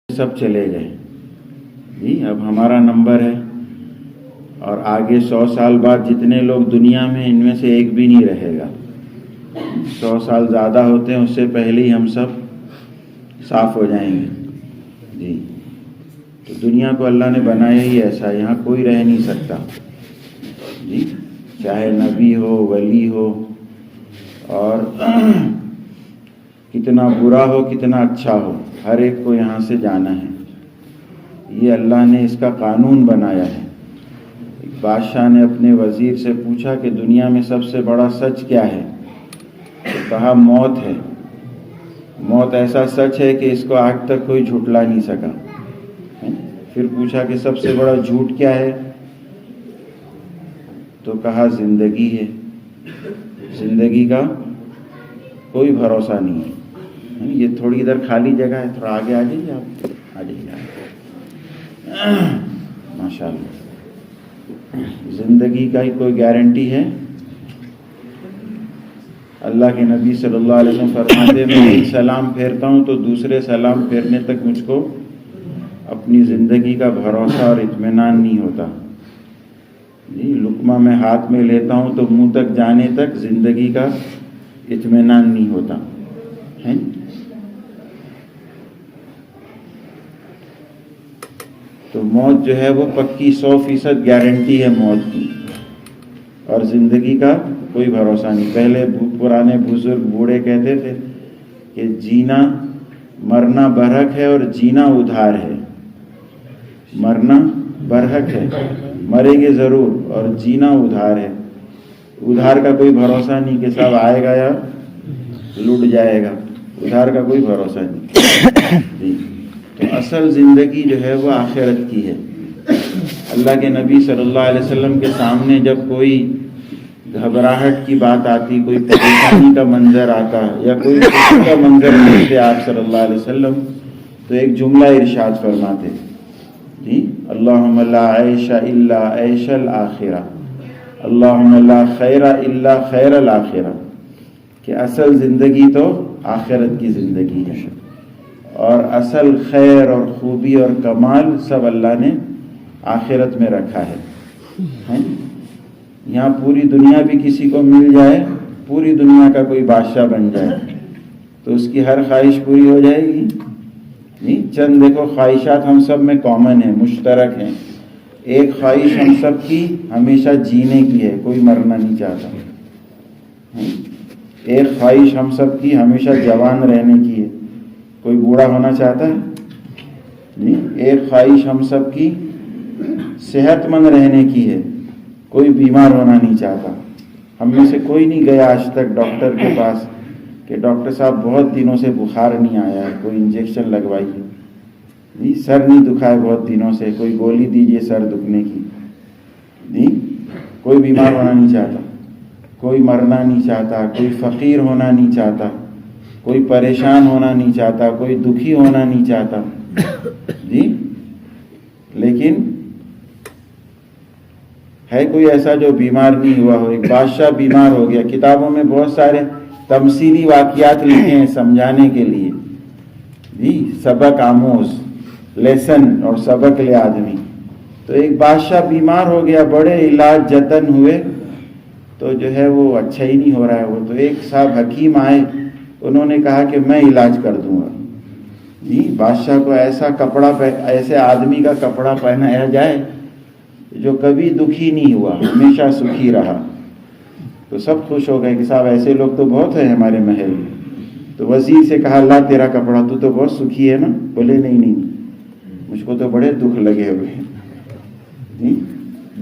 سب چلے گئے جی، اب ہمارا نمبر ہے، اور آگے 100 سال بعد جتنے لوگ دنیا میں ان میں سے ایک بھی نہیں رہے گا۔ 100 سال زیادہ ہوتے ہیں، اس سے پہلے ہی ہم سب صاف ہو جائیں گے جی۔ تو دنیا کو اللہ نے بنایا ہی ایسا، یہاں کوئی رہ نہیں سکتا جی، چاہے نبی ہو، ولی ہو، اور کتنا برا ہو کتنا اچھا ہو، ہر ایک کو یہاں سے جانا ہے۔ یہ اللہ نے اس کا قانون بنایا ہے۔ ایک بادشاہ نے اپنے وزیر سے پوچھا کہ دنیا میں سب سے بڑا سچ کیا ہے؟ تو کہا موت ہے۔ موت ایسا سچ ہے کہ اس کو آج تک کوئی جھٹلا نہیں سکا۔ پھر پوچھا کہ سب سے بڑا جھوٹ کیا ہے؟ تو کہا زندگی ہے۔ زندگی کا کوئی بھروسہ نہیں ہے۔ یہ تھوڑی ادھر خالی جگہ ہے، تھوڑا آگے آ جائیے آپ، آ جائیے ماشاء اللہ۔ زندگی کا ہی کوئی گارنٹی ہے؟ اللہ کے نبی صلی اللہ علیہ وسلم فرماتے ہیں میں ایک سلام پھیرتا ہوں تو دوسرے سلام پھیرنے تک مجھ کو اپنی زندگی کا بھروسہ اور اطمینان نہیں ہوتا جی۔ لقمہ میں ہاتھ میں لیتا ہوں تو منہ تک جانے تک زندگی کا اطمینان نہیں ہوتا ہے۔ تو موت جو ہے وہ پکی 100% گارنٹی ہے موت کی، اور زندگی کا کوئی بھروسہ نہیں۔ پہلے پرانے بزرگ بوڑھے کہتے تھے کہ جینا مرنا برحق ہے اور جینا ادھار ہے۔ مرنا برحق ہے، مریں گے ضرور، اور جینا ادھار ہے۔ ادھار کا کوئی بھروسہ نہیں کہ صاحب آئے گا یا لٹ جائے گا، ادھار کا کوئی بھروسہ نہیں جی۔ تو اصل زندگی جو ہے وہ آخرت کی ہے۔ اللہ کے نبی صلی اللہ علیہ وسلم کے سامنے جب کوئی گھبراہٹ کی بات آتی، کوئی پریشانی کا منظر آتا، یا کوئی خوشی کا منظر دیکھتے آپ صلی اللہ علیہ وسلم، تو ایک جملہ ارشاد فرماتے جی، اللہم لا عیش الا عیش الآخرہ، اللہم لا خیر الا خیر الآخرہ، کہ اصل زندگی تو آخرت کی زندگی ہے، اور اصل خیر اور خوبی اور کمال سب اللہ نے آخرت میں رکھا ہے۔ یہاں پوری دنیا بھی کسی کو مل جائے، پوری دنیا کا کوئی بادشاہ بن جائے، تو اس کی ہر خواہش پوری ہو جائے گی نہیں۔ چند دیکھو خواہشات ہم سب میں کامن ہیں، مشترک ہیں۔ ایک خواہش ہم سب کی ہمیشہ جینے کی ہے، کوئی مرنا نہیں چاہتا۔ ایک خواہش ہم سب کی ہمیشہ جوان رہنے کی ہے، کوئی بوڑھا ہونا چاہتا ہے نہیں۔ ایک خواہش ہم سب کی صحت مند رہنے کی ہے، کوئی بیمار ہونا نہیں چاہتا۔ ہم میں سے کوئی نہیں گیا آج تک ڈاکٹر کے پاس کہ ڈاکٹر صاحب بہت دنوں سے بخار نہیں آیا ہے، کوئی انجیکشن لگوائیے نہیں، سر نہیں دکھا ہے بہت دنوں سے، کوئی گولی دیجئے سر دکھنے کی نہیں۔ کوئی بیمار ہونا نہیں چاہتا، کوئی مرنا نہیں چاہتا، کوئی فقیر ہونا نہیں چاہتا، کوئی پریشان ہونا نہیں چاہتا، کوئی دکھی ہونا نہیں چاہتا جی۔ لیکن ہے کوئی ایسا جو بیمار نہیں ہوا ہو؟ ایک بادشاہ بیمار ہو گیا، کتابوں میں بہت سارے تمثیلی واقعات لکھے ہیں سمجھانے کے لیے جی، سبق آموز، لیسن اور سبق لے آدمی۔ تو ایک بادشاہ بیمار ہو گیا، بڑے علاج جتن ہوئے تو جو ہے وہ اچھا ہی نہیں ہو رہا ہے وہ، تو ایک صاحب حکیم آئے، انہوں نے کہا کہ میں علاج کر دوں گا جی۔ بادشاہ کو ایسا کپڑا، ایسے آدمی کا کپڑا پہنایا جائے جو کبھی دکھی نہیں ہوا، ہمیشہ سکھی رہا۔ تو سب خوش ہو گئے کہ صاحب ایسے لوگ تو بہت ہیں ہمارے محل میں۔ تو وزیر سے کہا اللہ تیرا کپڑا، تو بہت سکھی ہے نا؟ بولے نہیں، مجھ کو تو بڑے دکھ لگے ہوئے۔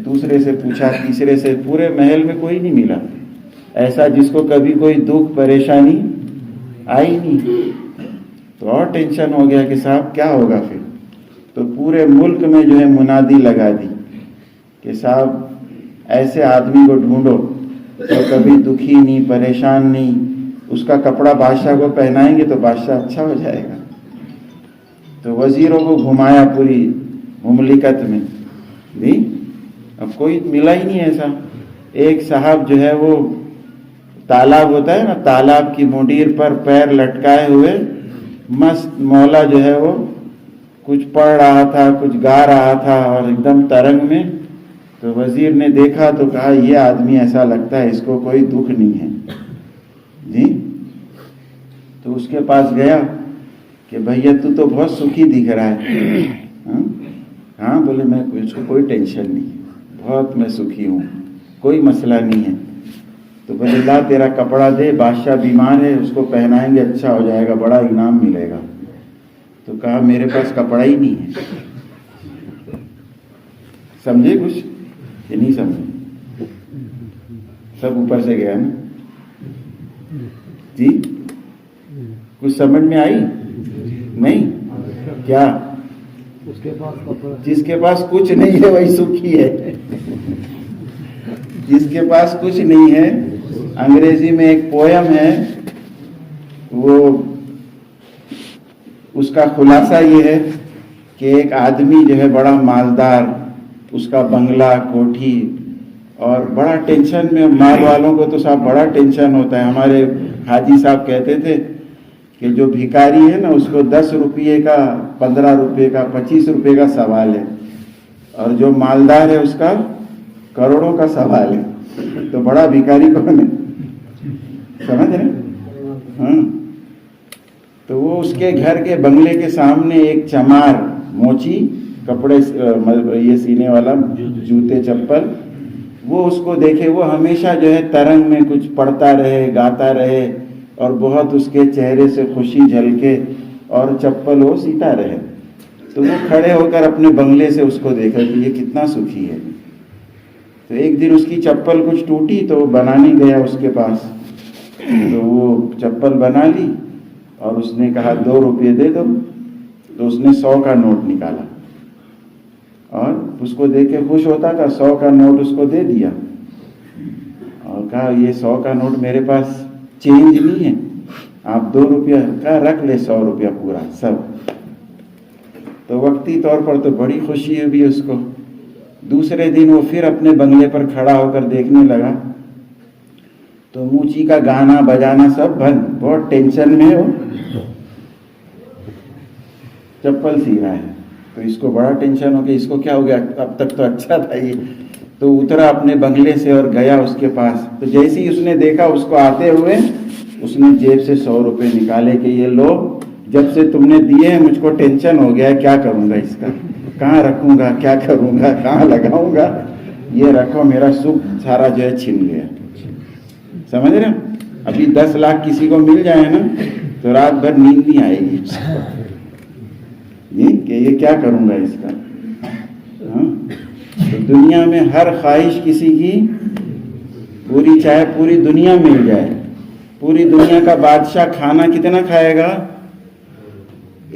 دوسرے سے پوچھا، تیسرے سے، پورے محل میں کوئی نہیں ملا ایسا جس کو کبھی کوئی دکھ پریشانی آئی نہیں۔ تو اور ٹینشن ہو گیا کہ صاحب کیا ہوگا پھر؟ تو پورے ملک میں جو ہے منادی لگا دی کہ صاحب ایسے آدمی کو ڈھونڈو جو کبھی دکھی نہیں، پریشان نہیں، اس کا کپڑا بادشاہ کو پہنائیں گے تو بادشاہ اچھا ہو جائے گا۔ تو وزیروں کو گھمایا پوری مملکت میں بھی، اب کوئی ملا ہی نہیں ایسا۔ ایک صاحب جو ہے وہ تالاب ہوتا ہے نا، تالاب کی مڈیر پر پیر لٹکائے ہوئے مست مولا جو ہے وہ کچھ پڑھ رہا تھا، کچھ گا رہا تھا اور ایک دم ترنگ میں. تو وزیر نے دیکھا تو کہا یہ آدمی ایسا لگتا ہے اس کو کوئی دکھ نہیں ہے جی. تو اس کے پاس گیا کہ بھیا تو بہت سکھی دکھ رہا ہے. ہاں بولے میں اس کو کوئی ٹینشن نہیں، بہت میں سکھی ہوں، کوئی مسئلہ نہیں ہے. تو بولے لا تیرا کپڑا دے، بادشاہ بیمار ہے، اس کو پہنائیں گے اچھا ہو جائے گا، بڑا انعام ملے گا. تو کہا میرے پاس کپڑا ہی نہیں ہے. سمجھے کچھ کہ نہیں سمجھے؟ سب اوپر سے گیا نا جی. کچھ سمجھ میں آئی نہیں؟ کیا جس کے پاس کچھ نہیں ہے وہی سکھی ہے. جس کے پاس کچھ نہیں ہے، انگریزی میں ایک پویم ہے، وہ اس کا خلاصہ یہ ہے کہ ایک آدمی جو ہے بڑا مالدار، اس کا بنگلہ، کوٹھی، اور بڑا ٹینشن میں. مال والوں کو تو صاحب بڑا ٹینشن ہوتا ہے. ہمارے حاجی صاحب کہتے تھے کہ جو بھکاری ہے نا اس کو 10 روپے کا، 15 روپے کا، 25 روپے کا سوال ہے، اور جو مالدار ہے اس کا کروڑوں کا سوال ہے. تو بڑا بھکاری کون ہے؟ سمجھ رہے؟ ہاں. تو وہ اس کے گھر کے بنگلے کے سامنے ایک چمار، موچی، کپڑے یہ سینے والا، جوتے چپل، وہ اس کو دیکھے. وہ ہمیشہ جو ہے ترنگ میں کچھ پڑھتا رہے، گاتا رہے، اور بہت اس کے چہرے سے خوشی جھلکے، اور چپل وہ سیتا رہے. تو وہ کھڑے ہو کر اپنے بنگلے سے اس کو دیکھا کہ یہ کتنا سکھی ہے. تو ایک دن اس کی چپل کچھ ٹوٹی تو وہ بنانے گیا اس کے پاس. تو وہ چپل بنا لی اور اس نے کہا 2 روپے دے دو. تو اس نے 100 کا نوٹ نکالا اور اس کو دیکھ کے خوش ہوتا تھا. 100 کا نوٹ اس کو دے دیا اور کہا یہ 100 کا نوٹ میرے پاس چینج نہیں ہے، آپ 2 روپیہ کا رکھ لے، 100 روپیہ پورا سب. تو وقتی طور پر تو بڑی خوشی ہوئی اس کو. دوسرے دن وہ پھر اپنے بنگلے پر کھڑا ہو کر دیکھنے لگا تو موچی کا گانا بجانا سب بند، بہت ٹینشن میں ہو، چپل سی رہا ہے. تو اس کو بڑا ٹینشن ہو گیا، اس کو کیا ہو گیا، اب تک تو اچھا تھا یہ. تو اترا اپنے بنگلے سے اور گیا اس کے پاس. تو جیسے ہی اس نے دیکھا اس کو آتے ہوئے، اس نے جیب سے 100 روپے نکالے کہ یہ لو، جب سے تم نے دیے ہیں مجھ کو ٹینشن ہو گیا ہے، کیا کروں گا اس کا، کہاں رکھوں گا، کیا کروں گا، کہاں لگاؤں گا، یہ رکھو، میرا سکھ سارا جو ہے چھن گیا. سمجھ رہے؟ ابھی 10 لاکھ کسی کو مل جائے نا تو رات بھر نیند نہیں آئے گی کہ یہ کیا کروں گا اس کا. ہاں. تو دنیا میں ہر خواہش کسی کی پوری، چاہے پوری دنیا مل جائے. پوری دنیا کا بادشاہ کھانا کتنا کھائے گا؟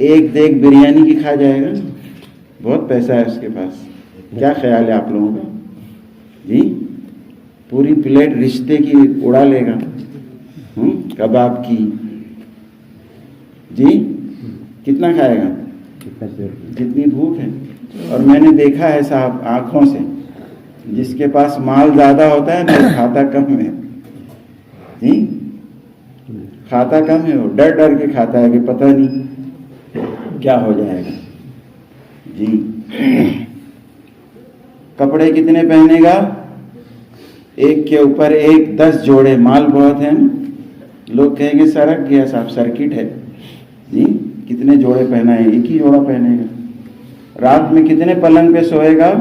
ایک دیگ بریانی کی کھا جائے گا. بہت پیسہ ہے اس کے پاس. کیا خیال ہے آپ لوگوں کا جی؟ پوری پلیٹ رشتے کی اڑا لے گا، کباب کی جی. کتنا کھائے گا؟ جتنی بھوک ہے. اور میں نے دیکھا ہے صاحب آنکھوں سے، جس کے پاس مال زیادہ ہوتا ہے نا کھاتا کم ہے جی. کھاتا کم ہے، وہ ڈر ڈر کے کھاتا ہے کہ پتہ نہیں کیا ہو جائے گا جی. کپڑے کتنے پہنے گا؟ ایک کے اوپر ایک 10 جوڑے. مال بہت ہیں، لوگ کہیں گے سرک گیا صاحب، سرکٹ ہے جی. کتنے جوڑے پہنا ہے؟ ایک ہی جوڑا پہنے گا. رات میں کتنے پلنگ پہ سوئے گا؟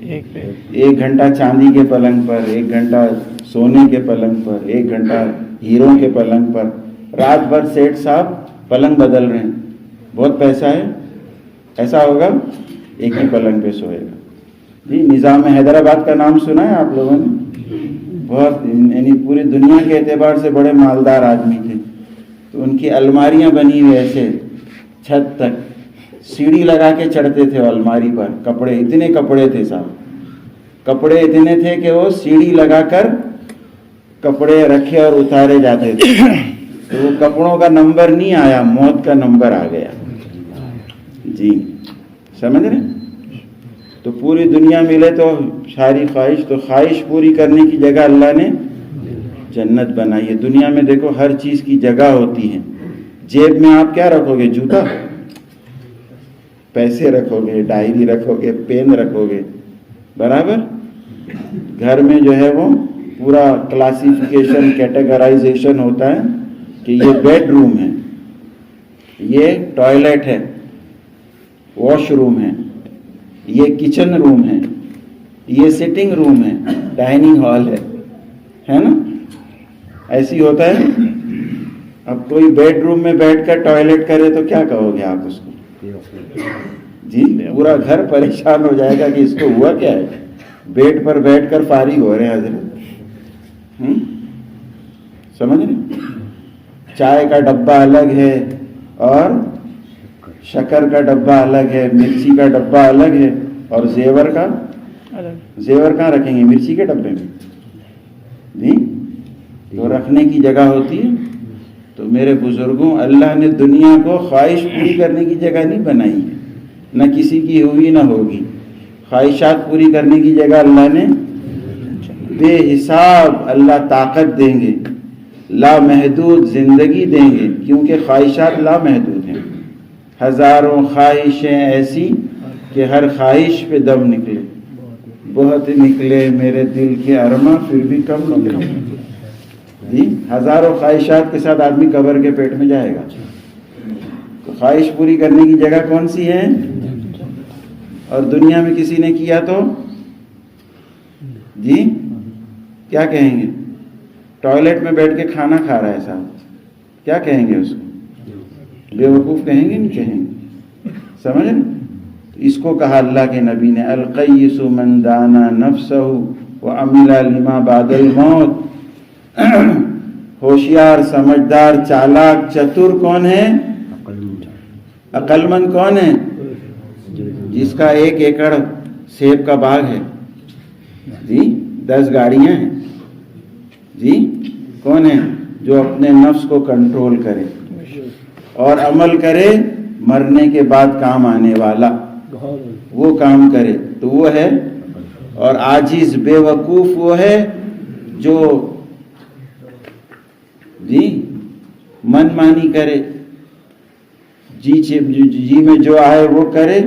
1 گھنٹہ چاندی کے پلنگ پر، 1 گھنٹہ سونے کے پلنگ پر، 1 گھنٹہ ہیروں کے پلنگ پر. رات بھر سیٹ صاحب پلنگ بدل رہے ہیں. بہت پیسہ ہے. ایسا ہوگا ایک ہی پلنگ پہ سوئے گا جی. نظام حیدرآباد کا نام سنا ہے آپ لوگوں نے؟ بہت، یعنی پوری دنیا کے اعتبار سے بڑے مالدار آدمی تھے. تو ان کی الماریاں بنی ہوئی ایسے چھت تک، سیڑھی لگا کے چڑھتے تھے الماری پر. کپڑے، اتنے کپڑے تھے صاحب، کپڑے اتنے تھے کہ وہ سیڑھی لگا کر کپڑے رکھے اور اتارے جاتے تھے. تو وہ کپڑوں کا نمبر نہیں آیا، موت کا نمبر آ گیا جی. سمجھ رہے؟ تو پوری دنیا ملے تو ساری خواہش، تو خواہش پوری کرنے کی جگہ اللہ نے جنت بنائی ہے. دنیا میں دیکھو ہر چیز کی جگہ ہوتی ہے. جیب میں آپ کیا رکھو گے؟ جوتا. پیسے رکھو گے, ڈائری رکھو گے, پین رکھو گے, برابر. گھر میں جو ہے وہ پورا کلاسیفیکیشن, کیٹیگرائزیشن ہوتا ہے کہ یہ بیڈ روم ہے, یہ ٹوائلٹ ہے, واش روم ہے, یہ کچن روم ہے, یہ سٹنگ روم ہے, ڈائننگ ہال ہے نا. ایسی ہوتا ہے. اب کوئی بیڈ روم میں بیٹھ کر ٹوائلٹ کرے تو کیا کہو گے آپ اس کو؟ جی, پورا گھر پریشان ہو جائے گا کہ اس کو ہوا کیا ہے, بیڈ پر بیٹھ کر فارغ ہو رہے ہیں حضرت. سمجھ رہے؟ چائے کا ڈبہ الگ ہے اور شکر کا ڈبہ الگ ہے, مرچی کا ڈبہ الگ ہے, اور زیور کہاں رکھیں گے؟ مرچی کے ڈبے میں. جی, تو رکھنے کی جگہ ہوتی ہے. تو میرے بزرگوں, اللہ نے دنیا کو خواہش پوری کرنے کی جگہ نہیں بنائی ہے, نہ کسی کی ہوئی نہ ہوگی. خواہشات پوری کرنے کی جگہ اللہ نے بے حساب اللہ طاقت دیں گے, لامحدود زندگی دیں گے, کیونکہ خواہشات لامحدود ہیں. ہزاروں خواہشیں ایسی کہ ہر خواہش پہ دم نکلے, بہت نکلے میرے دل کے ارماں پھر بھی کم نکلے. جی, ہزاروں خواہشات کے ساتھ آدمی قبر کے پیٹ میں جائے گا. تو خواہش پوری کرنے کی جگہ کون سی ہے؟ اور دنیا میں کسی نے کیا تو جی کیا کہیں گے؟ ٹوائلٹ میں بیٹھ کے کھانا کھا رہا ہے صاحب, کیا کہیں گے اس کو؟ بے وقوف کہیں گے؟ نہیں کہیں گے. سمجھ رہے؟ اس کو کہا اللہ کے نبی نے, القیس من دانا نفسہ وعمل لما بعد الموت. ہوشیار, سمجھدار, چالاک, چتر کون ہے؟ عقل مند کون ہے؟ جس کا 1 ایکڑ سیب کا باغ ہے, جی 10 گاڑیاں ہیں. جی, کون ہے؟ جو اپنے نفس کو کنٹرول کرے اور عمل کرے مرنے کے بعد کام آنے والا, وہ کام کرے تو وہ ہے. اور عاجز بے وقوف وہ ہے جو جی من مانی کرے, جی میں جو آئے وہ کرے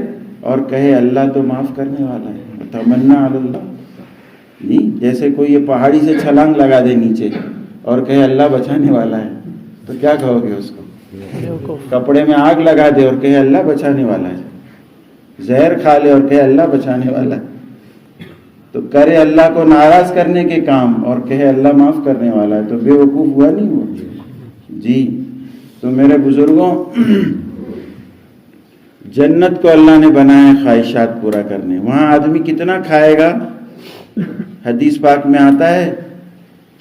اور کہے اللہ تو معاف کرنے والا ہے. تمنا علی اللہ. جی, جیسے کوئی یہ پہاڑی سے چھلانگ لگا دے نیچے اور کہے اللہ بچانے والا ہے, تو کیا کہو گے اس کو؟ کپڑے میں آگ لگا دے اور کہے اللہ بچانے والا ہے, زہر کھا لے اور کہے اللہ بچانے والا ہے, تو کرے اللہ کو ناراض کرنے کے کام اور کہے اللہ معاف کرنے والا ہے, تو بے وقوف ہوا نہیں ہوا؟ جی, تو میرے بزرگوں, جنت کو اللہ نے بنایا خواہشات پورا کرنے. وہاں آدمی کتنا کھائے گا؟ حدیث پاک میں آتا ہے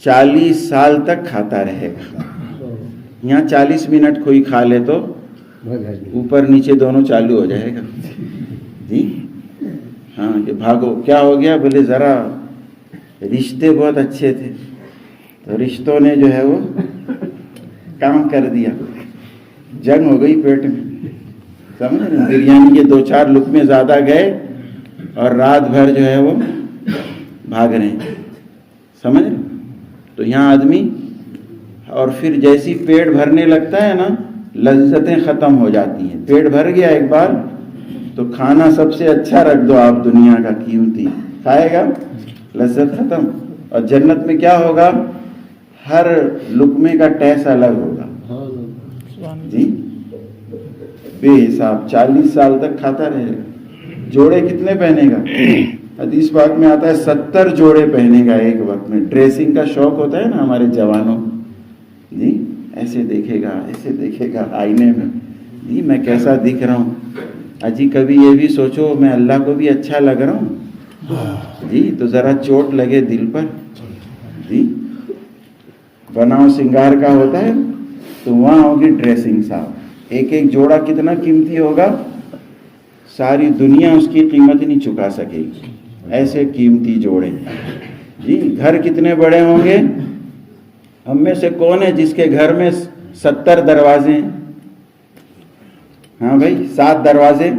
40 سال تک کھاتا رہے گا. یہاں 40 منٹ کوئی کھا لے تو اوپر نیچے دونوں چالو ہو جائے گا. جی ہاں, کہ بھاگو, کیا ہو گیا؟ بولے ذرا رشتے بہت اچھے تھے تو رشتوں نے جو ہے وہ کام کر دیا, جنگ ہو گئی پیٹ میں. سمجھ رہے؟ بریانی کے 2-4 لقمے زیادہ گئے اور رات بھر جو ہے وہ بھاگ رہے ہیں. سمجھ رہے؟ تو یہاں آدمی, اور پھر جیسی پیٹ بھرنے لگتا ہے نا, لذتیں ختم ہو جاتی ہیں. پیٹ بھر گیا ایک بار تو کھانا سب سے اچھا رکھ دو آپ, دنیا کا قیمتی, کھائے گا, لذت ختم. اور جنت میں کیا ہوگا؟ ہر لقمے کا ٹیسٹ الگ ہوگا. جی, بے حساب 40 سال تک کھاتا رہے گا. جوڑے کتنے پہنے گا؟ حدیث پاک میں آتا ہے 70 جوڑے پہنے گا ایک وقت میں. ڈریسنگ کا شوق ہوتا ہے نا ہمارے جوانوں, جی ایسے دیکھے گا آئینے میں, جی میں کیسا دکھ رہا ہوں. اجی کبھی یہ بھی سوچو میں اللہ کو بھی اچھا لگ رہا ہوں. جی, تو ذرا چوٹ لگے دل پر. جی, بناؤ سنگار کا ہوتا ہے تو وہاں ہوگی ڈریسنگ صاحب. ایک جوڑا کتنا قیمتی ہوگا, ساری دنیا اس کی قیمت نہیں چکا سکے گی, ایسے قیمتی جوڑے. جی, گھر کتنے بڑے ہوں گے؟ ہم میں سے کون ہے جس کے گھر میں 70 دروازے ہیں؟ ہاں بھائی, 7 دروازے.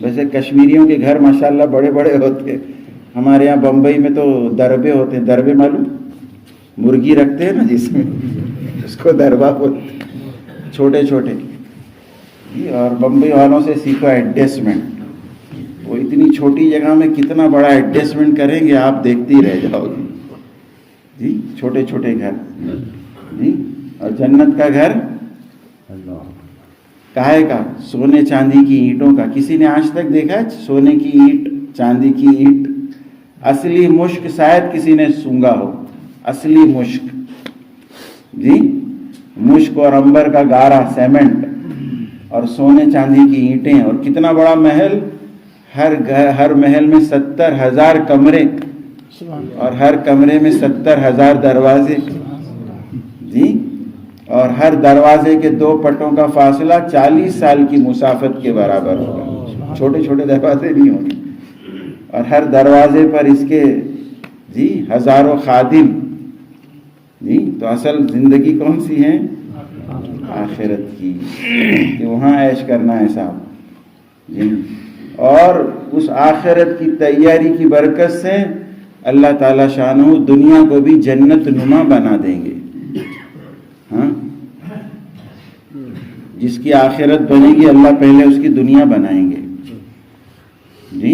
ویسے کشمیریوں کے گھر ماشاءاللہ بڑے بڑے ہوتے ہیں. ہمارے یہاں بمبئی میں تو دربے ہوتے ہیں. دربے معلوم؟ مرغی رکھتے ہیں نا جس میں, اس کو دربا بولتے ہیں, چھوٹے چھوٹے. اور بمبئی والوں سے سیکھو ایڈجسٹمنٹ. وہ اتنی چھوٹی جگہ میں کتنا بڑا ایڈجسٹمنٹ کریں گے آپ دیکھتے ہی رہ جاؤ گے جی. چھوٹے چھوٹے گھر جی. اور جنت کا گھر کاہے کا؟ سونے چاندی کی اینٹوں کا. کسی نے آج تک دیکھا ہے سونے کی اینٹ چاندی کی اینٹ؟ اصلی مشک شاید کسی نے سونگا ہو. اصلی مشک جی، مشک اور عنبر کا گارا سیمنٹ اور سونے چاندی کی اینٹیں. اور کتنا بڑا محل، ہر محل میں 70,000 کمرے اور ہر کمرے میں 70,000 دروازے جی. اور ہر دروازے کے 2 پٹوں کا فاصلہ 40 سال کی مسافت کے برابر ہوگا. چھوٹے چھوٹے دروازے نہیں ہوں گے. اور ہر دروازے پر اس کے جی ہزاروں خادم جی. تو اصل زندگی کون سی ہے؟ آخرت کی، کہ وہاں عیش کرنا ہے صاحب جی. اور اس آخرت کی تیاری کی برکت سے اللہ تعالیٰ شانہ دنیا کو بھی جنت نما بنا دیں گے. ہاں، جس کی آخرت بنے گی اللہ پہلے اس کی دنیا بنائیں گے جی.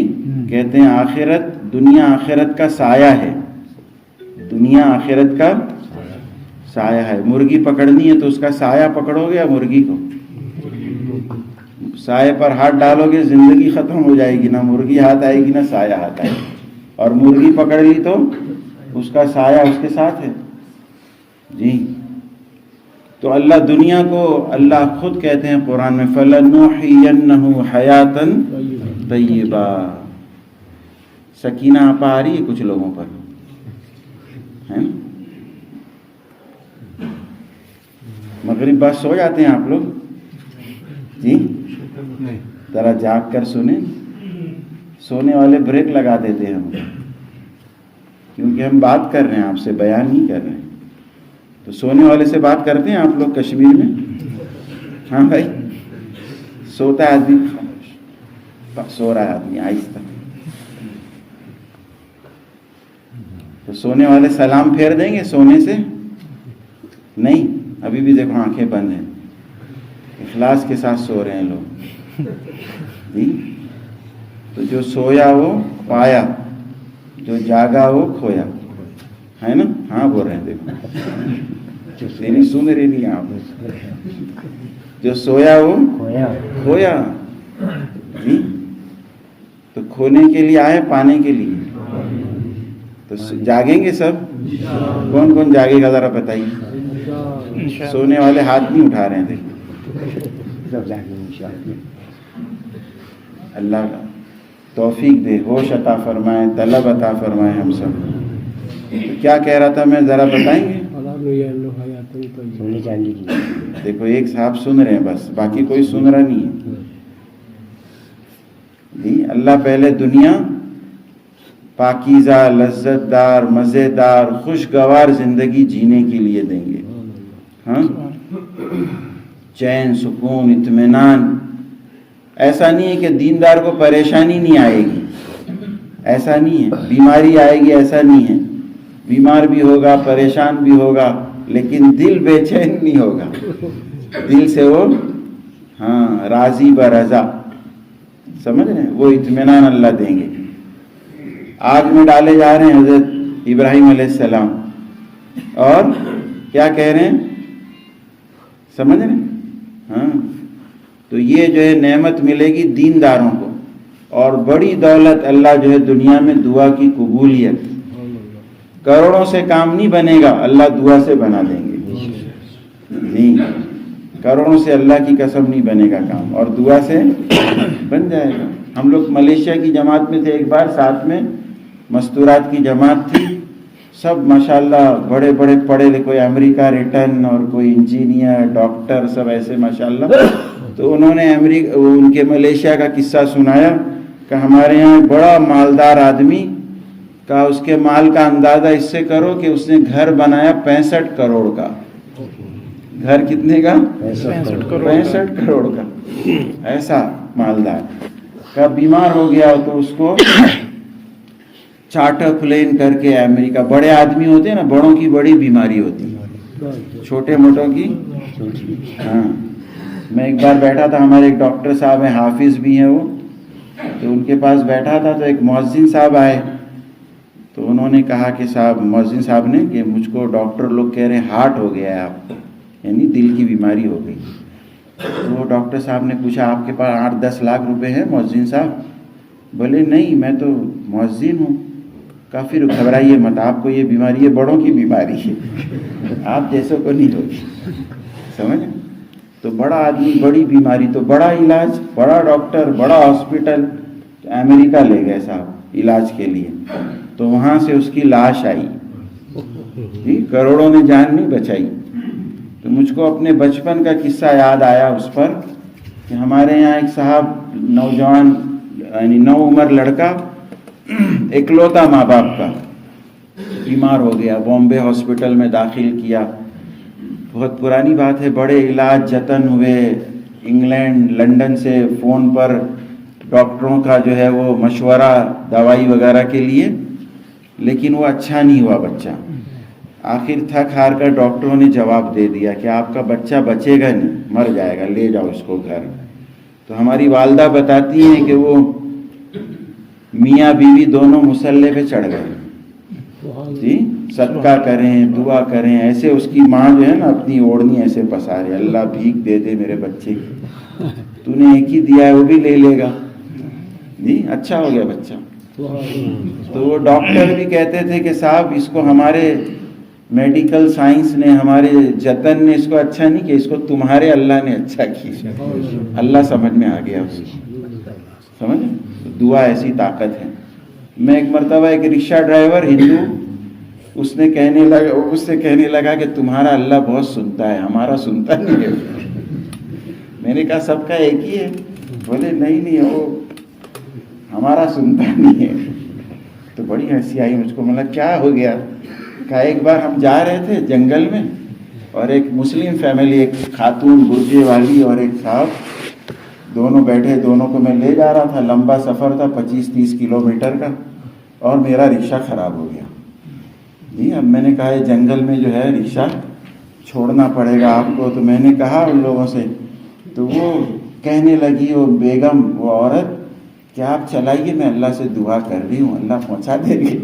کہتے ہیں آخرت، دنیا آخرت کا سایہ ہے. دنیا آخرت کا سایہ ہے. مرغی پکڑنی ہے تو اس کا سایہ پکڑو گے یا مرغی کو؟ سایہ پر ہاتھ ڈالو گے زندگی ختم ہو جائے گی. نہ مرغی ہاتھ آئے گی نہ سایہ ہاتھ آئے گی. اور مرغی پکڑ لی تو اس کا سایہ اس کے ساتھ ہے جی. تو اللہ دنیا کو، اللہ خود کہتے ہیں قرآن میں فَلَنُحْيِيَنَّهُ حَيَاتًا طَيِّبًا. سکینہ آپا آ رہی ہے کچھ لوگوں پر ہے نا؟ مغرب بعد سو جاتے ہیں آپ لوگ جی؟ ذرا جاگ کر سنیں. سونے والے بریک لگا دیتے ہیں ہم، کیونکہ ہم بات کر رہے ہیں، آپ سے بیان نہیں کر رہے ہیں. تو سونے والے سے بات کرتے ہیں آپ لوگ کشمیر میں؟ ہاں بھائی، سوتا ہے آدمی، سو رہا ہے آدمی آہستہ. تو سونے والے سلام پھیر دیں گے سونے سے؟ نہیں، ابھی بھی دیکھو آنکھیں بند ہیں، اخلاص کے ساتھ سو رہے ہیں لوگ جی. تو جو سویا وہ پایا، جو جاگا وہ کھویا، ہے نا؟ ہاں بول رہے ہیں، دیکھو نہیں سن رہے نہیں آپ. جو سویا وہ کھویا جی. تو کھونے کے لیے آئے، پانے کے لیے. تو جاگیں گے سب؟ کون کون جاگے گا ذرا بتائیے. سونے والے ہاتھ نہیں اٹھا رہے ہیں، دیکھو. اللہ کا توفیق دے، ہوش عطا فرمائے، طلب عطا فرمائے ہم سب. کیا کہہ رہا تھا میں، ذرا بتائیں گے؟ دیکھو ایک صاحب سن رہے ہیں بس، باقی کوئی سن رہا نہیں ہے جی. اللہ پہلے دنیا پاکیزہ، لذت دار، مزیدار، خوشگوار زندگی جینے کے لیے دیں گے. ہاں، چین، سکون، اطمینان. ایسا نہیں ہے کہ دیندار کو پریشانی نہیں آئے گی، ایسا نہیں ہے. بیماری آئے گی، ایسا نہیں ہے. بیمار بھی ہوگا، پریشان بھی ہوگا، لیکن دل بے چین نہیں ہوگا. دل سے وہ ہاں راضی برضا، سمجھ رہے ہیں؟ وہ اطمینان اللہ دیں گے. آگ میں ڈالے جا رہے ہیں حضرت ابراہیم علیہ السلام، اور کیا کہہ رہے ہیں؟ سمجھ رہے ہیں؟ ہاں. تو یہ جو ہے نعمت ملے گی دینداروں کو. اور بڑی دولت اللہ جو ہے دنیا میں دعا کی قبولیت. کروڑوں سے کام نہیں بنے گا، اللہ دعا سے بنا دیں گے جی. کروڑوں سے اللہ کی قسم نہیں بنے گا کام، اور دعا سے بن جائے گا. ہم لوگ ملیشیا کی جماعت میں تھے ایک بار، ساتھ میں مستورات کی جماعت تھی. سب ماشاءاللہ بڑے بڑے پڑھے لکھے، کوئی امریکہ ریٹرن اور کوئی انجینئر، ڈاکٹر، سب ایسے ماشاءاللہ. تو انہوں نے ان کے ملیشیا کا قصہ سنایا کہ ہمارے یہاں بڑا مالدار آدمی کا، اس کے مال کا اندازہ اس سے کرو کہ اس نے گھر بنایا 65 کروڑ کا. گھر کتنے کا؟ 65 کروڑ کا. ایسا مالدار کا بیمار ہو گیا تو اس کو چارٹر پلین کر کے امریکہ، بڑے آدمی ہوتے ہیں نا، بڑوں کی بڑی بیماری ہوتی ہے، چھوٹے موٹوں کی ہاں میں ایک بار بیٹھا تھا، ہمارے ایک ڈاکٹر صاحب ہیں، حافظ بھی ہیں وہ، تو ان کے پاس بیٹھا تھا تو ایک مؤذن صاحب آئے، تو انہوں نے کہا کہ صاحب، مؤذن صاحب نے، کہ مجھ کو ڈاکٹر لوگ کہہ رہے ہیں ہارٹ ہو گیا ہے آپ کو، یعنی دل کی بیماری ہو گئی. تو وہ ڈاکٹر صاحب نے پوچھا آپ کے پاس 8-10 لاکھ روپے ہیں مؤذن صاحب؟ بولے نہیں، میں تو مؤذن ہوں. کہا پھر گھبرائیے مت، آپ کو یہ بیماری ہے بڑوں کی بیماری ہے، آپ جیسوں کو نہیں ہوگی. سمجھ؟ تو بڑا آدمی، بڑی بیماری تو بڑا علاج، بڑا ڈاکٹر، بڑا ہاسپٹل. تو امریکہ لے گئے صاحب علاج کے لیے، تو وہاں سے اس کی لاش آئی جی، کروڑوں نے جان نہیں بچائی. تو مجھ کو اپنے بچپن کا قصہ یاد آیا اس پر کہ ہمارے یہاں ایک صاحب نوجوان، یعنی نو عمر لڑکا، اکلوتا ماں باپ کا، بیمار ہو گیا، بامبے ہاسپٹل میں داخل کیا. بہت پرانی بات ہے، بڑے علاج جتن ہوئے، انگلینڈ لنڈن سے فون پر ڈاکٹروں کا جو ہے وہ مشورہ دوائی وغیرہ کے لیے، لیکن وہ اچھا نہیں ہوا بچہ. آخر تھک ہار کر ڈاکٹروں نے جواب دے دیا کہ آپ کا بچہ بچے گا نہیں، مر جائے گا، لے جاؤ اس کو گھر. تو ہماری والدہ بتاتی ہیں کہ وہ میاں بیوی دونوں مصلے پہ چڑھ گئے جی، صدقہ کریں، دعا کریں. ایسے اس کی ماں جو ہے نا اپنی اوڑھنی ایسے پسارے، اللہ بھیک دے دے میرے بچے کی، تو نے ایک ہی دیا ہے وہ بھی لے لے گا جی، اچھا ہو گیا بچہ. تو وہ ڈاکٹر بھی کہتے تھے کہ صاحب اس کو ہمارے میڈیکل سائنس نے، ہمارے جتن نے اس کو اچھا نہیں کیا، اس کو تمہارے اللہ نے اچھا کیا. اللہ سمجھ میں آ گیا اس کو. سمجھ؟ دعا ایسی طاقت ہے. میں ایک مرتبہ ایک رکشہ ڈرائیور ہندو، اس نے کہنے لگا کہ تمہارا اللہ بہت سنتا ہے، ہمارا سنتا نہیں ہے. میں نے کہا سب کا ایک ہی ہے. بولے نہیں وہ ہمارا سنتا نہیں ہے. تو بڑی ہنسی آئی مجھ کو، مطلب کیا ہو گیا؟ کہا ایک بار ہم جا رہے تھے جنگل میں، اور ایک مسلم فیملی، ایک خاتون برجے والی اور ایک صاحب، دونوں بیٹھے، دونوں کو میں لے جا رہا تھا. لمبا سفر تھا، 25-30 کلومیٹر کا، اور میرا رکشہ خراب ہو گیا جی. اب میں نے کہا یہ جنگل میں جو ہے رکشہ چھوڑنا پڑے گا آپ کو. تو میں نے کہا ان لوگوں سے، تو وہ کہنے لگی، وہ بیگم، وہ عورت، کہ آپ چلائیے، میں اللہ سے دعا کر رہی ہوں، اللہ پہنچا دیں گے،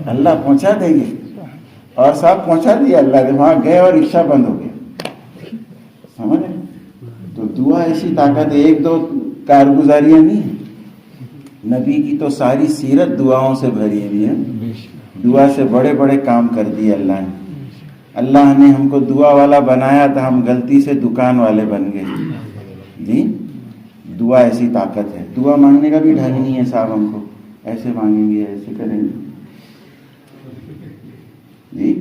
اللہ پہنچا دیں گے. اور صاحب پہنچا دیا اللہ نے. وہاں گئے اور رکشہ بند ہو گیا. سمجھ؟ تو دعا ایسی طاقت ہے. 1-2 کارگزاریاں نہیں ہیں، نبی کی تو ساری سیرت دعاؤں سے بھری ہوئی ہے. دعا سے بڑے بڑے کام کر دیے اللہ نے. اللہ نے ہم کو دعا والا بنایا تھا، ہم غلطی سے دکان والے بن گئے جی. دعا ایسی طاقت ہے. دعا مانگنے کا بھی ڈھنگ نہیں ہے صاحب، ہم کو ایسے مانگیں گے، ایسے کریں گے جی.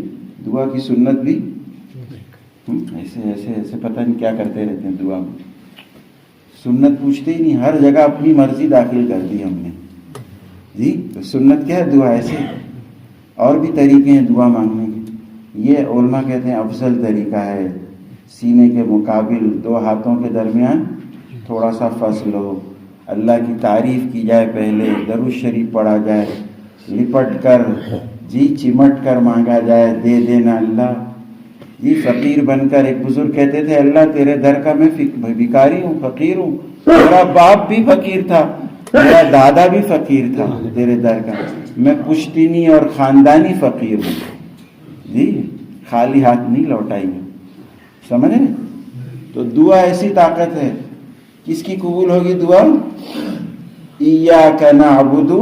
دعا کی سنت بھی ایسے ایسے ایسے پتہ نہیں کیا کرتے رہتے ہیں دعا میں. سنت پوچھتے ہی نہیں، ہر جگہ اپنی مرضی داخل کر دی ہم نے جی. تو سنت کیا ہے؟ دعا. ایسے اور بھی طریقے ہیں دعا مانگنے کے. یہ علماء کہتے ہیں افضل طریقہ ہے. سینے کے مقابل 2 ہاتھوں کے درمیان تھوڑا سا فاصلہ ہو، اللہ کی تعریف کی جائے، پہلے درود شریف پڑھا جائے، لپٹ کر جی چمٹ کر مانگا جائے، دے دینا اللہ جی. فقیر بن کر، ایک بزرگ کہتے تھے اللہ تیرے در کا میں بھکاری ہوں، فقیر ہوں. میرا باپ بھی فقیر تھا، میرا دادا بھی فقیر تھا تیرے در کا، میں پشتینی اور خاندانی فقیر ہوں جی. خالی ہاتھ نہیں لوٹائیں گے. سمجھے؟ تو دعا ایسی طاقت ہے. کس کی قبول ہوگی دعا؟ ایاک نعبد و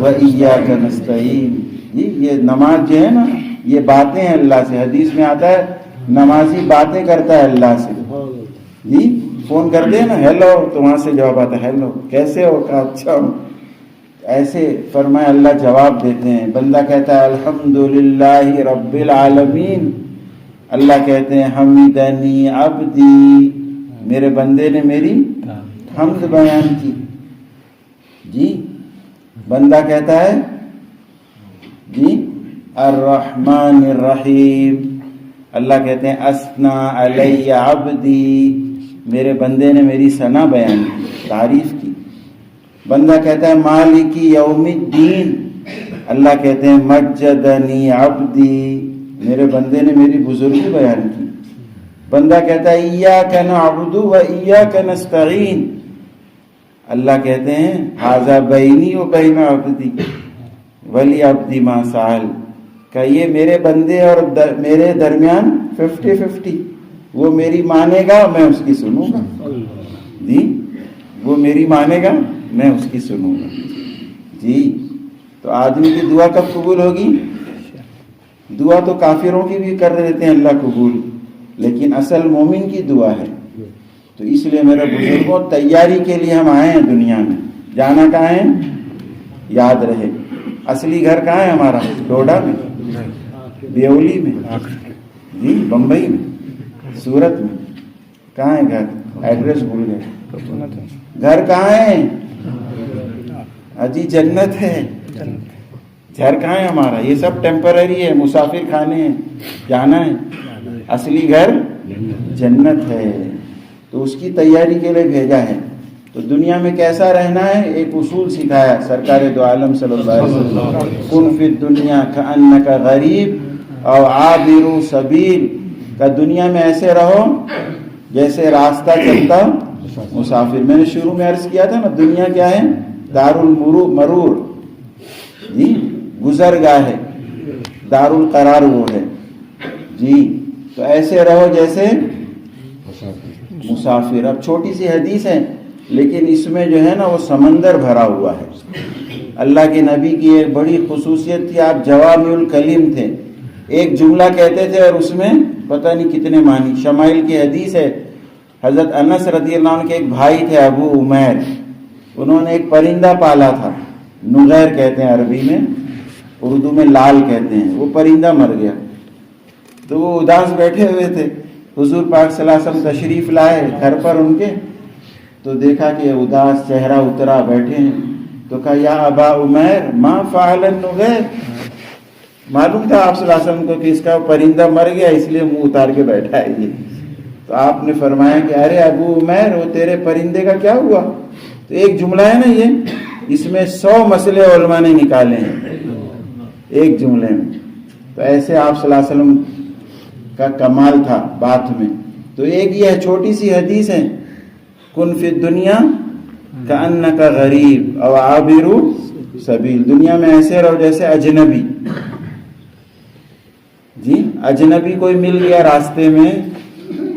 ایاک نستعین جی. یہ نماز جو ہے نا، یہ باتیں ہیں اللہ سے. حدیث میں آتا ہے نمازی باتیں کرتا ہے اللہ سے جی. فون کرتے ہیں نا، ہیلو، تو وہاں سے جواب آتا ہے ہیلو، کیسے ہو؟ کہا اچھا ہوں. ایسے فرمایا اللہ جواب دیتے ہیں. بندہ کہتا ہے الحمدللہ رب العالمین، اللہ کہتے ہیں حمدنی عبدی، میرے بندے نے میری حمد بیان کی جی. بندہ کہتا ہے جی الرحمن الرحیم، اللہ کہتے ہیں اسنا علی عبدی، میرے بندے نے میری ثنا بیان کی، تعریف کی. بندہ کہتا ہے مالک یوم الدین، اللہ کہتے ہیں مجدنی عبدی، میرے بندے نے میری بزرگی بیان کی بندہ کہتا ہے ایاک نعبد و ایاک نستعین، اللہ کہتے ہیں ھذا بینی و بین عبدی ولی عبدی ما سأل، کہ یہ میرے بندے اور میرے درمیان 50-50، وہ میری مانے گا میں اس کی سنوں گا، جی وہ میری مانے گا میں اس کی سنوں گا، جی۔ تو آدمی کی دعا کب قبول ہوگی؟ دعا تو کافروں کی بھی کر دیتے ہیں اللہ قبول، لیکن اصل مومن کی دعا ہے۔ تو اس لیے میرے بزرگوں، تیاری کے لیے ہم آئے ہیں دنیا میں، جانا کہاں ہے یاد رہے۔ اصلی گھر کہاں ہے ہمارا؟ ڈوڈا میں، بیولی میں، جی بمبئی میں، سورت میں، کہاں ہے گھر؟ ایڈریس بھول گئے۔ گھر کہاں ہے؟ اجی جنت ہے۔ گھر کہاں ہے ہمارا؟ یہ سب ٹیمپرری ہے، مسافر خانے ہیں، جانا ہے۔ اصلی گھر جنت ہے، تو اس کی تیاری کے لیے بھیجا ہے۔ تو دنیا میں کیسا رہنا ہے ایک اصول سکھایا سرکار دو عالم صلی اللہ علیہ وسلم، کن فی الدنیا کأنک غریب او عابر سبیل، کہ دنیا میں ایسے رہو جیسے راستہ چلتا مسافر۔ میں نے شروع میں عرض کیا تھا نا، دنیا کیا ہے؟ دار المرور، جی گزر گاہ ہے، دار القرار وہ ہے، جی۔ تو ایسے رہو جیسے مسافر۔ اب چھوٹی سی حدیث ہے لیکن اس میں جو ہے نا وہ سمندر بھرا ہوا ہے۔ اللہ کے نبی کی ایک بڑی خصوصیت تھی، آپ جوامع الکلم تھے، ایک جملہ کہتے تھے اور اس میں پتہ نہیں کتنے معنی۔ شمائل کی حدیث ہے، حضرت انس رضی اللہ عنہ کے ایک بھائی تھے ابو عمیر، انہوں نے ایک پرندہ پالا تھا، نغیر کہتے ہیں عربی میں، اردو میں لال کہتے ہیں۔ وہ پرندہ مر گیا تو وہ اداس بیٹھے ہوئے تھے، حضور پاک صلی اللہ علیہ وسلم تشریف لائے گھر پر ان کے، تو دیکھا کہ اداس چہرہ اترا بیٹھے ہیں، تو کہا یا ابا عمیر ما فعل النغیر، معلوم تھا آپ صلی اللہ علیہ وسلم کو کہ اس کا پرندہ مر گیا اس لیے منہ اتار کے بیٹھا ہے یہ۔ تو آپ نے فرمایا کہ ارے ابو عمیر وہ تیرے پرندے کا کیا ہوا؟ تو ایک جملہ ہے نا یہ، اس میں 100 مسئلے علماء نے نکالے ہیں ایک جملے میں۔ تو ایسے آپ صلی اللہ علیہ وسلم کا کمال تھا بات میں۔ تو ایک یہ چھوٹی سی حدیث ہے، کن فی الدنیا کأنک غریب او عابر سبیل، دنیا میں ایسے رہو جیسے اجنبی، جی اجنبی کوئی مل گیا راستے میں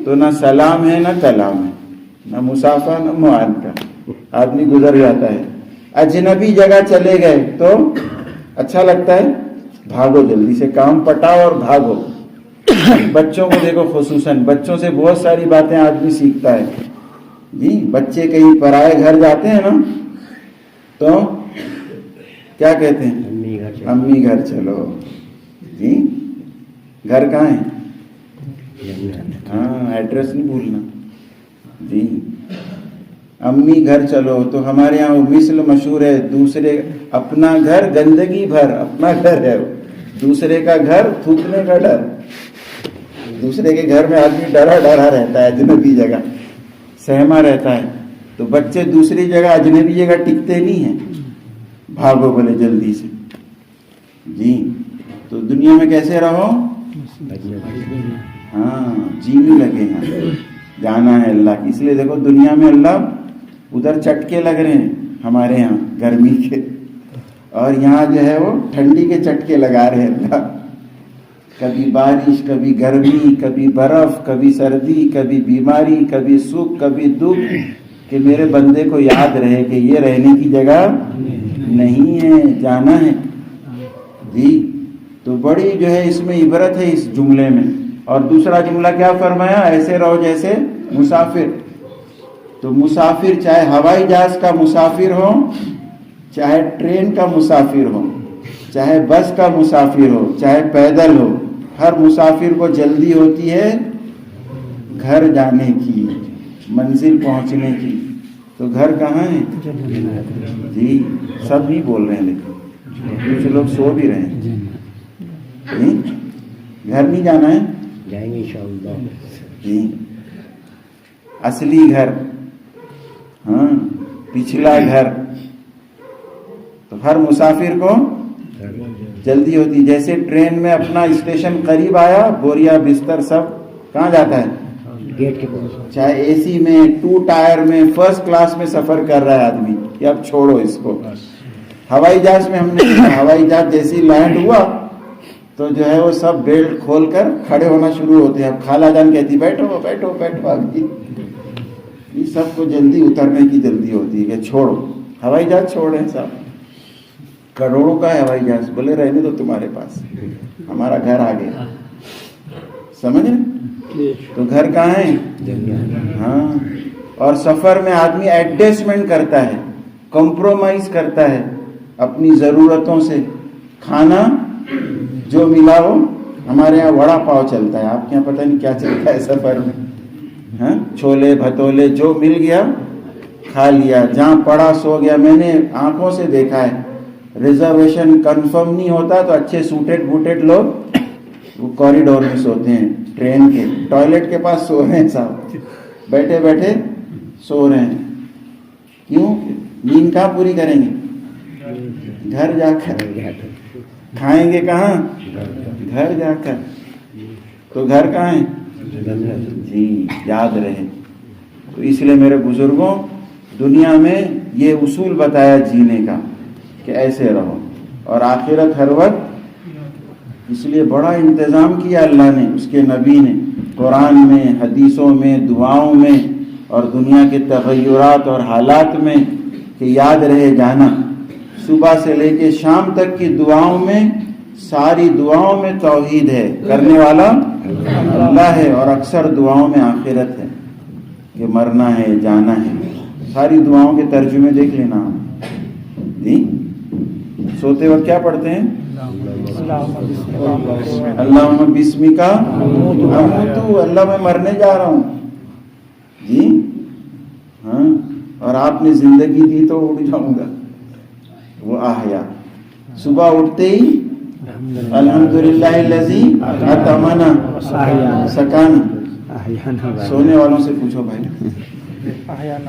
تو نہ سلام ہے نہ کلام ہے، نہ مسافہ نہ معانقہ، آدمی گزر جاتا ہے۔ اجنبی جگہ چلے گئے تو اچھا لگتا ہے، بھاگو جلدی سے، کام پٹاؤ اور بھاگو۔ بچوں کو دیکھو، خصوصاً بچوں سے بہت ساری باتیں آدمی سیکھتا ہے، جی بچے کہیں پرائے گھر جاتے ہیں نا تو کیا کہتے ہیں؟ امی گھر چلو، جی گھر کہاں ہے؟ ہاں ایڈریس نہیں بھولنا، جی امی گھر چلو۔ تو ہمارے یہاں وہ مثل مشہور ہے، دوسرے اپنا گھر گندگی بھر، اپنا گھر ہے، دوسرے کا گھر تھوکنے کا ڈر، دوسرے کے گھر میں آدمی ڈرا رہتا ہے، اجنبی جگہ سہما رہتا ہے۔ تو بچے دوسری جگہ اجنبی جگہ ٹکتے نہیں ہیں، بھاگو بولے جلدی سے، جی۔ تو دنیا میں کیسے رہو؟ ہاں جینے لگے ہیں، جانا ہے اللہ کی۔ اس لیے دیکھو دنیا میں اللہ ادھر چٹکے لگ رہے ہیں ہمارے یہاں گرمی کے، اور یہاں جو ہے وہ ٹھنڈی کے چٹکے لگا رہے ہیں اللہ، کبھی بارش، کبھی گرمی، کبھی برف، کبھی سردی، کبھی بیماری، کبھی سکھ، کبھی دکھ، کہ میرے بندے کو یاد رہے کہ یہ رہنے کی جگہ نہیں ہے، جانا ہے، جی۔ تو بڑی جو ہے اس میں عبرت ہے اس جملے میں۔ اور دوسرا جملہ کیا فرمایا؟ ایسے رہو جیسے مسافر۔ تو مسافر چاہے ہوائی جہاز کا مسافر ہو، چاہے ٹرین کا مسافر ہو، چاہے بس کا مسافر ہو، چاہے پیدل ہو، ہر مسافر کو جلدی ہوتی ہے گھر جانے کی، منزل پہنچنے کی۔ تو گھر کہاں ہے؟ جی سب نہیں بول رہے ہیں لیکن کچھ لوگ سو بھی رہے ہیں، گھر نہیں جانا ہے، جائیں گے انشاءاللہ، جی اصلی گھر، ہاں پچھلا گھر۔ تو ہر مسافر کو جلدی ہوتی، جیسے ٹرین میں اپنا اسٹیشن قریب آیا، بوریا بستر سب کہاں جاتا ہے؟ گیٹ کے چاہے اے سی میں، 2 ٹائر میں، فرسٹ کلاس میں سفر کر رہا ہے آدمی، کہ اب چھوڑو اس کو. ہوائی جہاز میں ہم نے ہوائی جہاز جیسی لینڈ ہوا تو جو ہے وہ سب بیلٹ کھول کر کھڑے ہونا شروع ہوتے ہیں. اب خالہ جان کہتی بیٹھو بیٹھو بیٹھو. ابھی یہ سب کو جلدی اترنے کی جلدی ہوتی ہے کہ چھوڑو ہوائی جہاز چھوڑ رہے ہیں صاحب. کروڑوں کا ہے ہوائی جہاز، بولے رہنے تو تمہارے پاس، ہمارا گھر آ گیا. سمجھ رہے؟ تو گھر کہاں ہے؟ ہاں. اور سفر میں آدمی ایڈجسٹمنٹ کرتا ہے، کمپرومائز کرتا ہے اپنی ضرورتوں سے. کھانا جو ملا ہو، ہمارے یہاں وڑا پاؤ چلتا ہے، آپ کے یہاں پتہ نہیں کیا چلتا ہے سفر میں. ہاں، چھولے بھٹولے جو مل گیا کھا لیا، جہاں پڑا سو گیا. میں نے آنکھوں سے دیکھا ہے، ریزرویشن کنفرم نہیں ہوتا تو اچھے سوٹیڈ بوٹیڈ لوگ وہ کوریڈور میں سوتے ہیں، ٹرین کے ٹوائلٹ کے پاس سو رہے ہیں صاحب، بیٹھے بیٹھے سو رہے ہیں. کیوں؟ نیند کہاں پوری کریں گے؟ گھر جا کر. کھائیں گے کہاں؟ گھر جا کر. تو گھر کہاں ہے؟ جی یاد رہے. تو اس لیے میرے بزرگوں، دنیا میں یہ اصول بتایا جینے کا کہ ایسے رہو، اور آخرت ہر وقت. اس لیے بڑا انتظام کیا اللہ نے، اس کے نبی نے، قرآن میں، حدیثوں میں، دعاؤں میں، اور دنیا کے تغیرات اور حالات میں، کہ یاد رہے جانا. صبح سے لے کے شام تک کی دعاؤں میں، ساری دعاؤں میں توحید ہے، کرنے والا اللہ ہے، اور اکثر دعاؤں میں آخرت ہے کہ مرنا ہے، جانا ہے. ساری دعاؤں کے ترجمے دیکھ لینا. جی سوتے وقت کیا پڑھتے ہیں؟ اللہم بسمک اموت، اللہ میں مرنے جا رہا ہوں. جی ہاں. اور آپ نے زندگی دی تو اٹھ جاؤں گا، وہ احیا. صبح اٹھتے ہی الحمدللہ الذی اتمنا سکانا. سونے والوں سے پوچھو بھائی.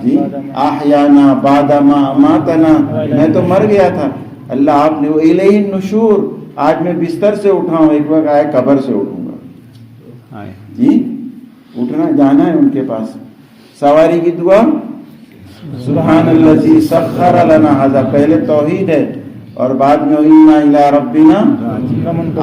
جی احیانا بعد ما اماتنا، میں تو مر گیا تھا، اللہ آپ نے. الیہ النشور، آج میں بستر سے اٹھا ہوں، ایک وقت آئے قبر سے اٹھوں گا. جی اٹھنا جانا ہے ان کے پاس. سواری کی دعا سبحان الذی سخر لنا ھذا، پہلے توحید ہے اور بعد میں انا الی ربنا.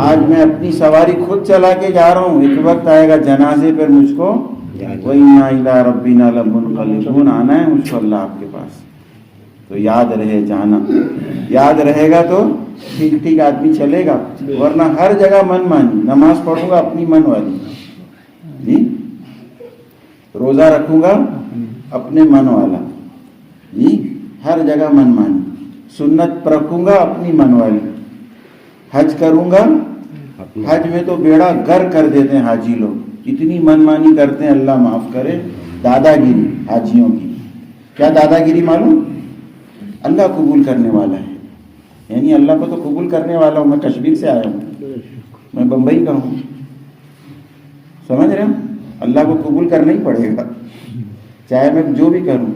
آج میں اپنی سواری خود چلا کے جا رہا ہوں، ایک وقت آئے گا جنازے پر مجھ کو وَإِنَّا إِلَىٰ رَبِّنَا لَمُنْقَلِبُونَ، آنا ہے مجھ کو اللہ آپ کے پاس. تو یاد رہے جانا. یاد رہے گا تو ٹھیک ٹھیک آدمی چلے گا، ورنہ ہر جگہ من مانی. نماز پڑھوں گا اپنی من والی، جی روزہ رکھوں گا اپنے من والا، جی ہر جگہ من مانی. سنت رکھوں گا اپنی من والی. حج کروں گا، حج میں تو بیڑا گر کر دیتے ہیں حاجی لوگ، اتنی من مانی کرتے ہیں، اللہ معاف کرے. دادا گیری حاجیوں کی. کیا دادا گیری معلوم؟ اللہ قبول کرنے والا ہے، یعنی اللہ کو تو قبول کرنے والا ہوں. میں کشمیر سے آیا ہوں، میں بمبئی کا ہوں، سمجھ رہے ہیں؟ اللہ کو قبول کرنا ہی پڑے گا چاہے میں جو بھی کروں.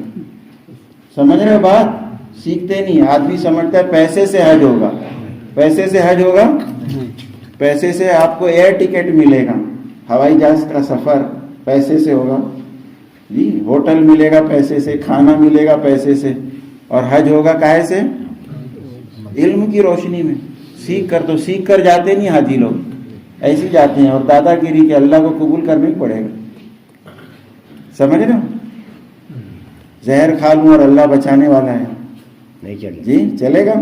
سمجھ رہے ہو بات؟ سیکھتے نہیں. آدمی سمجھتا ہے پیسے سے حج ہوگا. پیسے سے حج ہوگا؟ پیسے سے آپ کو ایئر ٹکٹ ملے گا، ہوائی جہاز کا سفر پیسے سے ہوگا. جی ہوٹل ملے گا پیسے سے، کھانا ملے گا پیسے سے. اور حج ہوگا کاہے سے؟ علم کی روشنی میں. سیکھ کر تو سیکھ کر جاتے نہیں حاجی لوگ، ایسے جاتے ہیں. اور دادا گیری کے اللہ کو قبول کرنا ہی پڑے گا. سمجھ رہے ہو؟ زہر کھا لوں اور اللہ بچانے والا ہے، جی چلے گا؟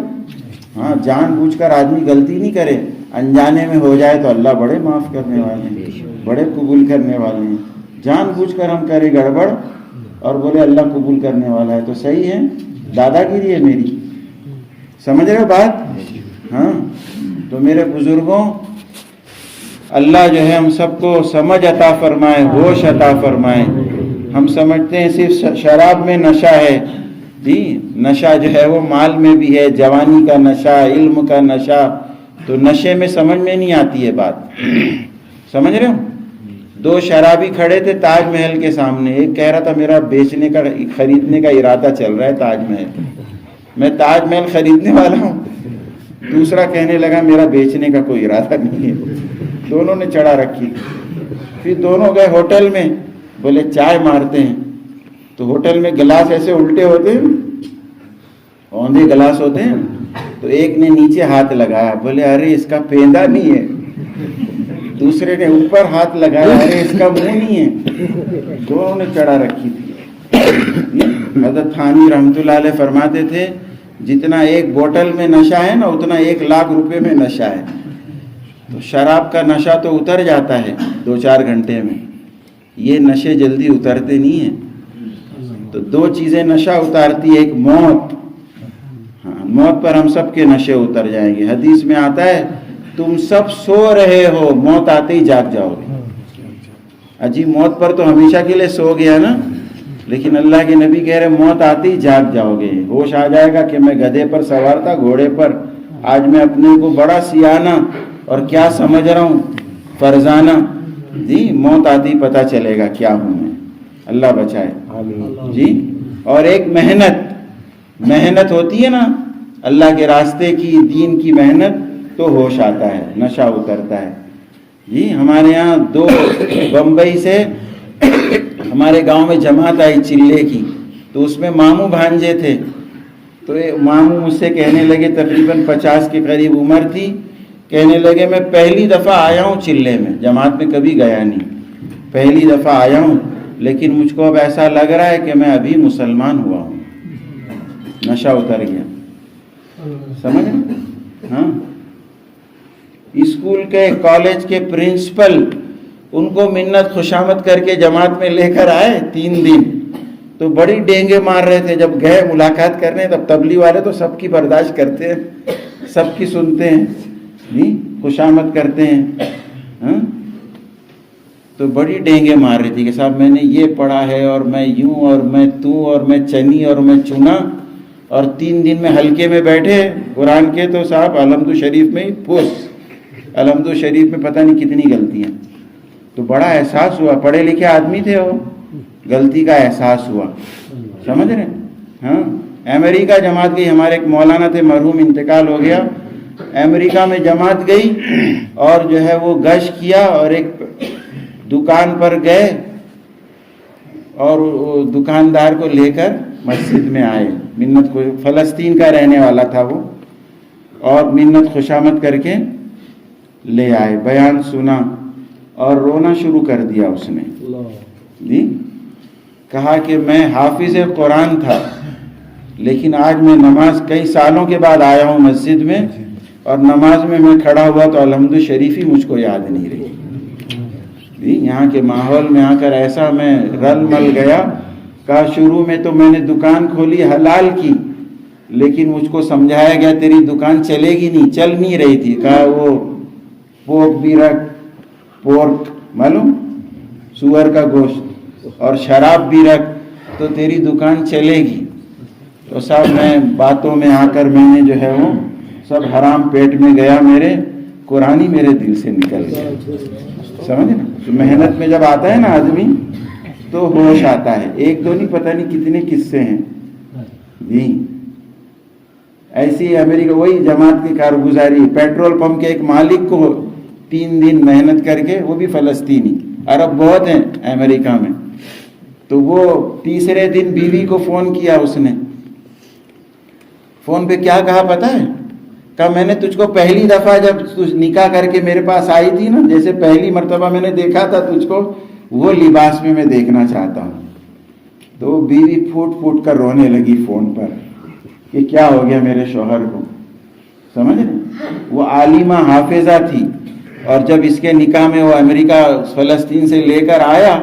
ہاں جان بوجھ کر آدمی غلطی نہیں کرے، انجانے میں ہو جائے تو اللہ بڑے معاف کرنے والے ہیں، بڑے قبول کرنے والے ہیں. جان بوجھ کر ہم کرے گڑبڑ اور بولے اللہ قبول کرنے والا ہے تو صحیح ہے، دادا گیری ہے میری. سمجھ رہے ہو بات؟ ہاں. تو میرے بزرگوں، اللہ جو ہے ہم سب کو سمجھ عطا فرمائے، ہوش عطا فرمائے. ہم سمجھتے ہیں صرف شراب میں نشہ ہے. جی نشہ جو ہے وہ مال میں بھی ہے، جوانی کا نشہ، علم کا نشہ. تو نشے میں سمجھ میں نہیں آتی ہے بات. سمجھ رہے ہو؟ 2 شرابی کھڑے تھے تاج محل کے سامنے. ایک کہہ رہا تھا میرا بیچنے کا، خریدنے کا ارادہ چل رہا ہے تاج محل، میں تاج محل خریدنے والا ہوں. دوسرا کہنے لگا میرا بیچنے کا کوئی ارادہ نہیں ہے. دونوں نے چڑھا رکھی. پھر دونوں گئے ہوٹل میں. بولے چائے مارتے ہیں تو ہوٹل میں گلاس ایسے الٹے ہوتے ہیں، اوندھے گلاس ہوتے ہیں، تو ایک نے نیچے ہاتھ لگایا، بولے ارے اس کا پیندا نہیں ہے، دوسرے نے اوپر ہاتھ لگایا، ارے اس کا منہ نہیں ہے، دونوں نے چڑھا رکھی تھی۔ حضرت تھانوی رحمۃ اللہ علیہ فرماتے تھے جتنا ایک بوتل میں نشہ ہے نا اتنا 1,00,000 روپے میں نشہ ہے۔ تو شراب کا نشہ تو اتر جاتا ہے 2-4 گھنٹے میں، یہ نشے جلدی اترتے نہیں ہیں۔ تو 2 چیزیں نشہ اتارتی، ایک موت، ہاں موت پر ہم سب کے نشے اتر جائیں گے۔ حدیث میں آتا ہے تم سب سو رہے ہو، موت آتے ہی جاگ جاؤ گے۔ اجی موت پر تو ہمیشہ کے لیے سو گیا نا، لیکن اللہ کے نبی کہہ رہے موت آتے ہی جاگ جاؤ گے، ہوش آ جائے گا کہ میں گدھے پر سوار تھا، گھوڑے پر، آج میں اپنے کو بڑا سیانہ اور کیا سمجھ رہا ہوں، فرزانہ۔ جی موت آتی پتہ چلے گا کیا ہوں میں، اللہ بچائے جی۔ اور ایک محنت ہوتی ہے نا اللہ کے راستے کی، دین کی محنت، تو ہوش آتا ہے، نشہ اترتا ہے جی۔ ہمارے یہاں 2 بمبئی سے ہمارے گاؤں میں جماعت آئی چلے کی، تو اس میں ماموں بھانجے تھے، تو ماموں مجھ سے کہنے لگے، تقریباً 50 کے قریب عمر تھی، کہنے لگے میں پہلی دفعہ آیا ہوں چلے میں، جماعت میں کبھی گیا نہیں، پہلی دفعہ آیا ہوں، لیکن مجھ کو اب ایسا لگ رہا ہے کہ میں ابھی مسلمان ہوا ہوں، نشہ اتر گیا، سمجھ ہاں۔ اسکول کے کالج کے پرنسپل ان کو منت خوشامد کر کے جماعت میں لے کر آئے 3 دن، تو بڑی ڈینگے مار رہے تھے۔ جب گئے ملاقات کرنے تب تبلیغ والے تو سب کی برداشت کرتے ہیں، سب کی سنتے ہیں جی، خوشامد کرتے ہیں ہاں، تو بڑی ڈینگے مار رہی تھی کہ صاحب میں نے یہ پڑھا ہے اور میں یوں اور میں تو اور میں چنی اور میں چنا، اور 3 دن میں حلقے میں بیٹھے قرآن کے، تو صاحب الحمد شریف میں ہی پوس، الحمد شریف میں پتہ نہیں کتنی غلطیاں۔ تو بڑا احساس ہوا، پڑھے لکھے آدمی تھے وہ، غلطی کا احساس ہوا، سمجھ رہے ہاں۔ امریکہ جماعت گئی، ہمارے ایک مولانا تھے مرحوم، انتقال ہو گیا، امریکہ میں جماعت گئی، اور جو ہے وہ گشت کیا، اور ایک دکان پر گئے اور دکاندار کو لے کر مسجد میں آئے، منت کو، فلسطین کا رہنے والا تھا وہ، اور منت خوشامد کر کے لے آئے، بیان سنا اور رونا شروع کر دیا اس نے جی۔ کہا کہ میں حافظ قرآن تھا، لیکن آج میں نماز کئی سالوں کے بعد آیا ہوں مسجد میں، اور نماز میں کھڑا ہوا تو الحمد شریف ہی مجھ کو یاد نہیں رہی جی۔ یہاں کے ماحول میں آ کر ایسا میں رل مل گیا۔ کہا شروع میں تو میں نے دکان کھولی حلال کی، لیکن مجھ کو سمجھایا گیا تیری دکان چلے گی نہیں، چل نہیں رہی تھی۔ کہا وہ پورک بھی رکھ، پورک معلوم سور کا گوشت، اور شراب بھی رکھ تو تیری دکان چلے گی۔ تو صاحب میں باتوں میں آ کر میں نے جو ہے وہ سب حرام پیٹ میں گیا، میرے قرآن ہی میرے دل سے نکل گیا، سمجھ نا۔ تو محنت میں جب آتا ہے نا آدمی تو ہوش آتا ہے، 1-2 نہیں، پتہ نہیں کتنے قصے ہیں جی۔ ایسی امریکہ وہی جماعت کی کارگزاری، پیٹرول پمپ کے ایک مالک کو 3 دن محنت کر کے، وہ بھی فلسطینی، عرب بہت ہیں امریکہ میں، تو وہ تیسرے دن بیوی کو فون کیا، اس نے فون پہ کیا کہا پتہ ہے؟ کہا میں نے تجھ کو پہلی دفعہ جب تجھ نکاح کر کے میرے پاس آئی تھی نا، جیسے پہلی مرتبہ میں نے دیکھا تھا تجھ کو، وہ لباس میں دیکھنا چاہتا ہوں۔ تو بیوی پھوٹ پھوٹ کر رونے لگی فون پر کہ کیا ہو گیا میرے شوہر کو، سمجھ رہے؟ وہ عالمہ حافظہ تھی، اور جب اس کے نکاح میں وہ امریکہ فلسطین سے لے کر آیا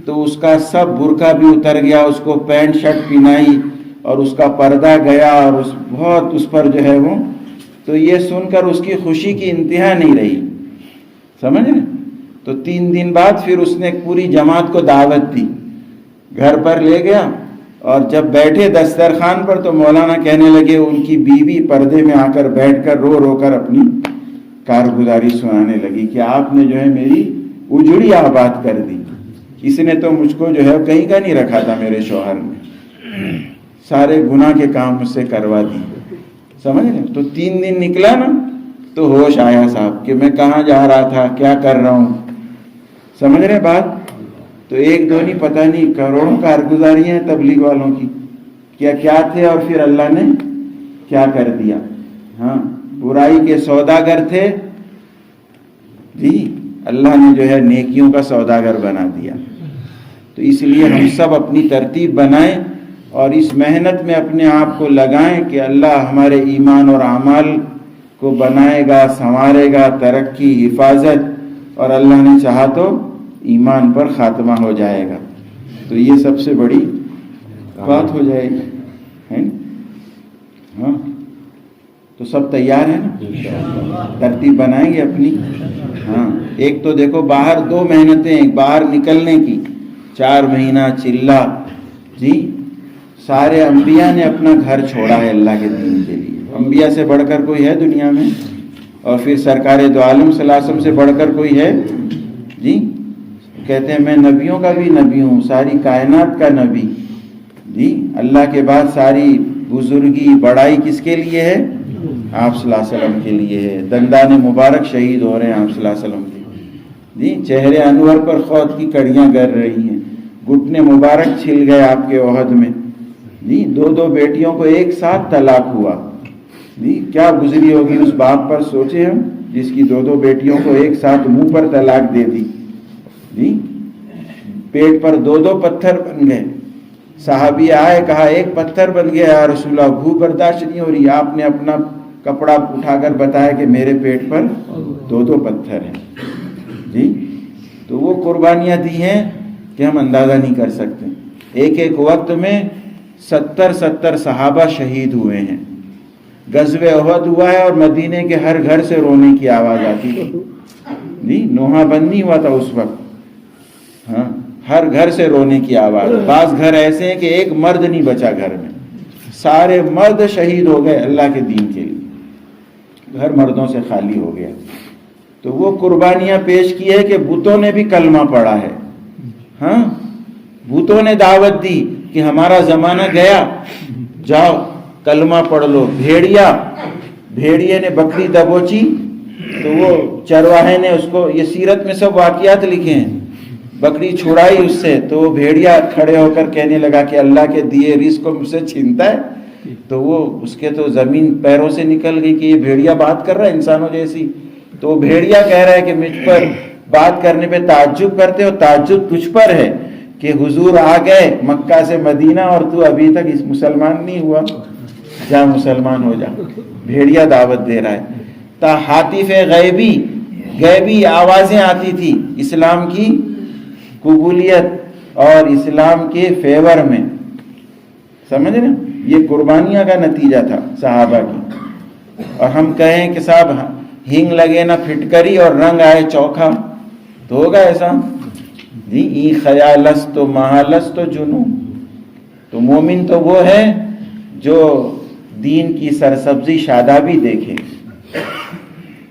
تو اس کا سب برقع بھی اتر گیا، اس کو پینٹ شرٹ پہنائی اور اس کا پردہ گیا، اور بہت اس پر جو ہے وہ، تو یہ سن کر اس کی خوشی کی انتہا نہیں رہی، سمجھ رہے؟ تو 3 دن بعد پھر اس نے پوری جماعت کو دعوت دی، گھر پر لے گیا، اور جب بیٹھے دسترخوان پر تو مولانا کہنے لگے، ان کی بیوی پردے میں آ کر بیٹھ کر رو رو کر اپنی کارگزاری سنانے لگی کہ آپ نے جو ہے میری اجڑی آباد کر دی، اس نے تو مجھ کو جو ہے کہیں کا نہیں رکھا تھا، میرے شوہر نے سارے گناہ کے کام مجھ سے کروا دی، سمجھ رہے؟ تو 3 دن نکلا نا تو ہوش آیا صاحب کہ میں کہاں جا رہا تھا، کیا کر رہا ہوں، سمجھ رہے بات؟ تو ایک دو نہیں، پتہ نہیں کروڑوں کارگزاری ہیں تبلیغ والوں کی، کیا تھے اور پھر اللہ نے کیا کر دیا. ہاں، برائی کے سوداگر تھے جی، اللہ نے جو ہے نیکیوں کا سوداگر بنا دیا. تو اس لیے ہم سب اپنی ترتیب بنائیں اور اس محنت میں اپنے آپ کو لگائیں کہ اللہ ہمارے ایمان اور اعمال کو بنائے گا، سنوارے گا، ترقی، حفاظت، اور اللہ نے چاہا تو ایمان پر خاتمہ ہو جائے گا. تو یہ سب سے بڑی بات ہو جائے گی. ہاں، تو سب تیار ہیں نا؟ ترتیب بنائیں گے اپنی. ہاں، ایک تو دیکھو باہر 2 محنتیں باہر نکلنے کی، 4 مہینہ چلہ جی. سارے انبیاء نے اپنا گھر چھوڑا ہے اللہ کے دین کے لیے. انبیاء سے بڑھ کر کوئی ہے دنیا میں؟ اور پھر سرکار دو عالم صلی اللہ علیہ وسلم سے بڑھ کر کوئی ہے جی؟ کہتے ہیں میں نبیوں کا بھی نبی ہوں، ساری کائنات کا نبی جی. اللہ کے بعد ساری بزرگی بڑائی کس کے لیے ہے؟ آپ صلی اللہ علیہ وسلم کے لیے ہے. دندان مبارک شہید ہو رہے ہیں آپ صلی اللہ علیہ وسلم کے جی. چہرے انور پر خود کی کڑیاں گر رہی ہیں، گھٹنے مبارک چھل گئے آپ کے عہد میں جی. 2 بیٹیوں کو ایک ساتھ طلاق ہوا جی. کیا گزری ہوگی اس باپ پر، سوچے ہم، جس کی 2 بیٹیوں کو ایک ساتھ منہ پر طلاق دے دی جی. پیٹ پر 2 پتھر بن گئے. صحابی آئے، کہا 1 پتھر بن گیا یا رسول اللہ، بھوک برداشت نہیں ہو رہی. آپ نے اپنا کپڑا اٹھا کر بتایا کہ میرے پیٹ پر 2 پتھر ہیں جی. تو وہ قربانیاں دی ہیں کہ ہم اندازہ نہیں کر سکتے. ایک وقت میں 70 صحابہ شہید ہوئے ہیں. غزوہ احد ہوا ہے اور مدینے کے ہر گھر سے رونے کی آواز آتی تھی جی. نوحہ بند نہیں ہوا تھا اس وقت. ہاں، ہر گھر سے رونے کی آواز. بعض گھر ایسے ہیں کہ ایک مرد نہیں بچا گھر میں، سارے مرد شہید ہو گئے اللہ کے دین کے لیے. گھر مردوں سے خالی ہو گیا. تو وہ قربانیاں پیش کی ہے کہ بتوں نے بھی کلمہ پڑھا ہے. ہاں، بتوں نے دعوت دی کہ ہمارا زمانہ گیا، جاؤ کلمہ پڑھ لو. بھیڑیے نے بکری دبوچی تو وہ چرواہے نے اس کو، یہ سیرت میں سب واقعات لکھے ہیں، بکری چھڑائی اس سے تو وہ بھیڑیا کھڑے ہو کر کہنے لگا کہ اللہ کے دیے رزق کو مجھ سے چھینتا ہے. تو وہ اس کے تو زمین پیروں سے نکل گئی کہ یہ بھیڑیا بات کر رہا ہے انسانوں جیسی. تو بھیڑیا کہہ رہا ہے کہ مجھ پر بات کرنے پہ تعجب کرتے ہو، تعجب تجھ پر ہے کہ حضور آ گئے مکہ سے مدینہ اور تو ابھی تک اس مسلمان نہیں ہوا. جا مسلمان ہو جا. بھیڑیا دعوت دے رہا ہے. تا حاطف غیبی آوازیں آتی تھی اسلام کی قبولیت اور اسلام کے فیور میں. سمجھ رہے ہیں؟ یہ قربانیاں کا نتیجہ تھا صحابہ کی. اور ہم کہیں کہ صاحب ہنگ لگے نہ پھٹکری اور رنگ آئے چوکھا، تو ہوگا ایسا جی. ای خیالست و محالست و جنون. تو مومن تو وہ ہے جو دین کی سرسبزی شادابی دیکھے.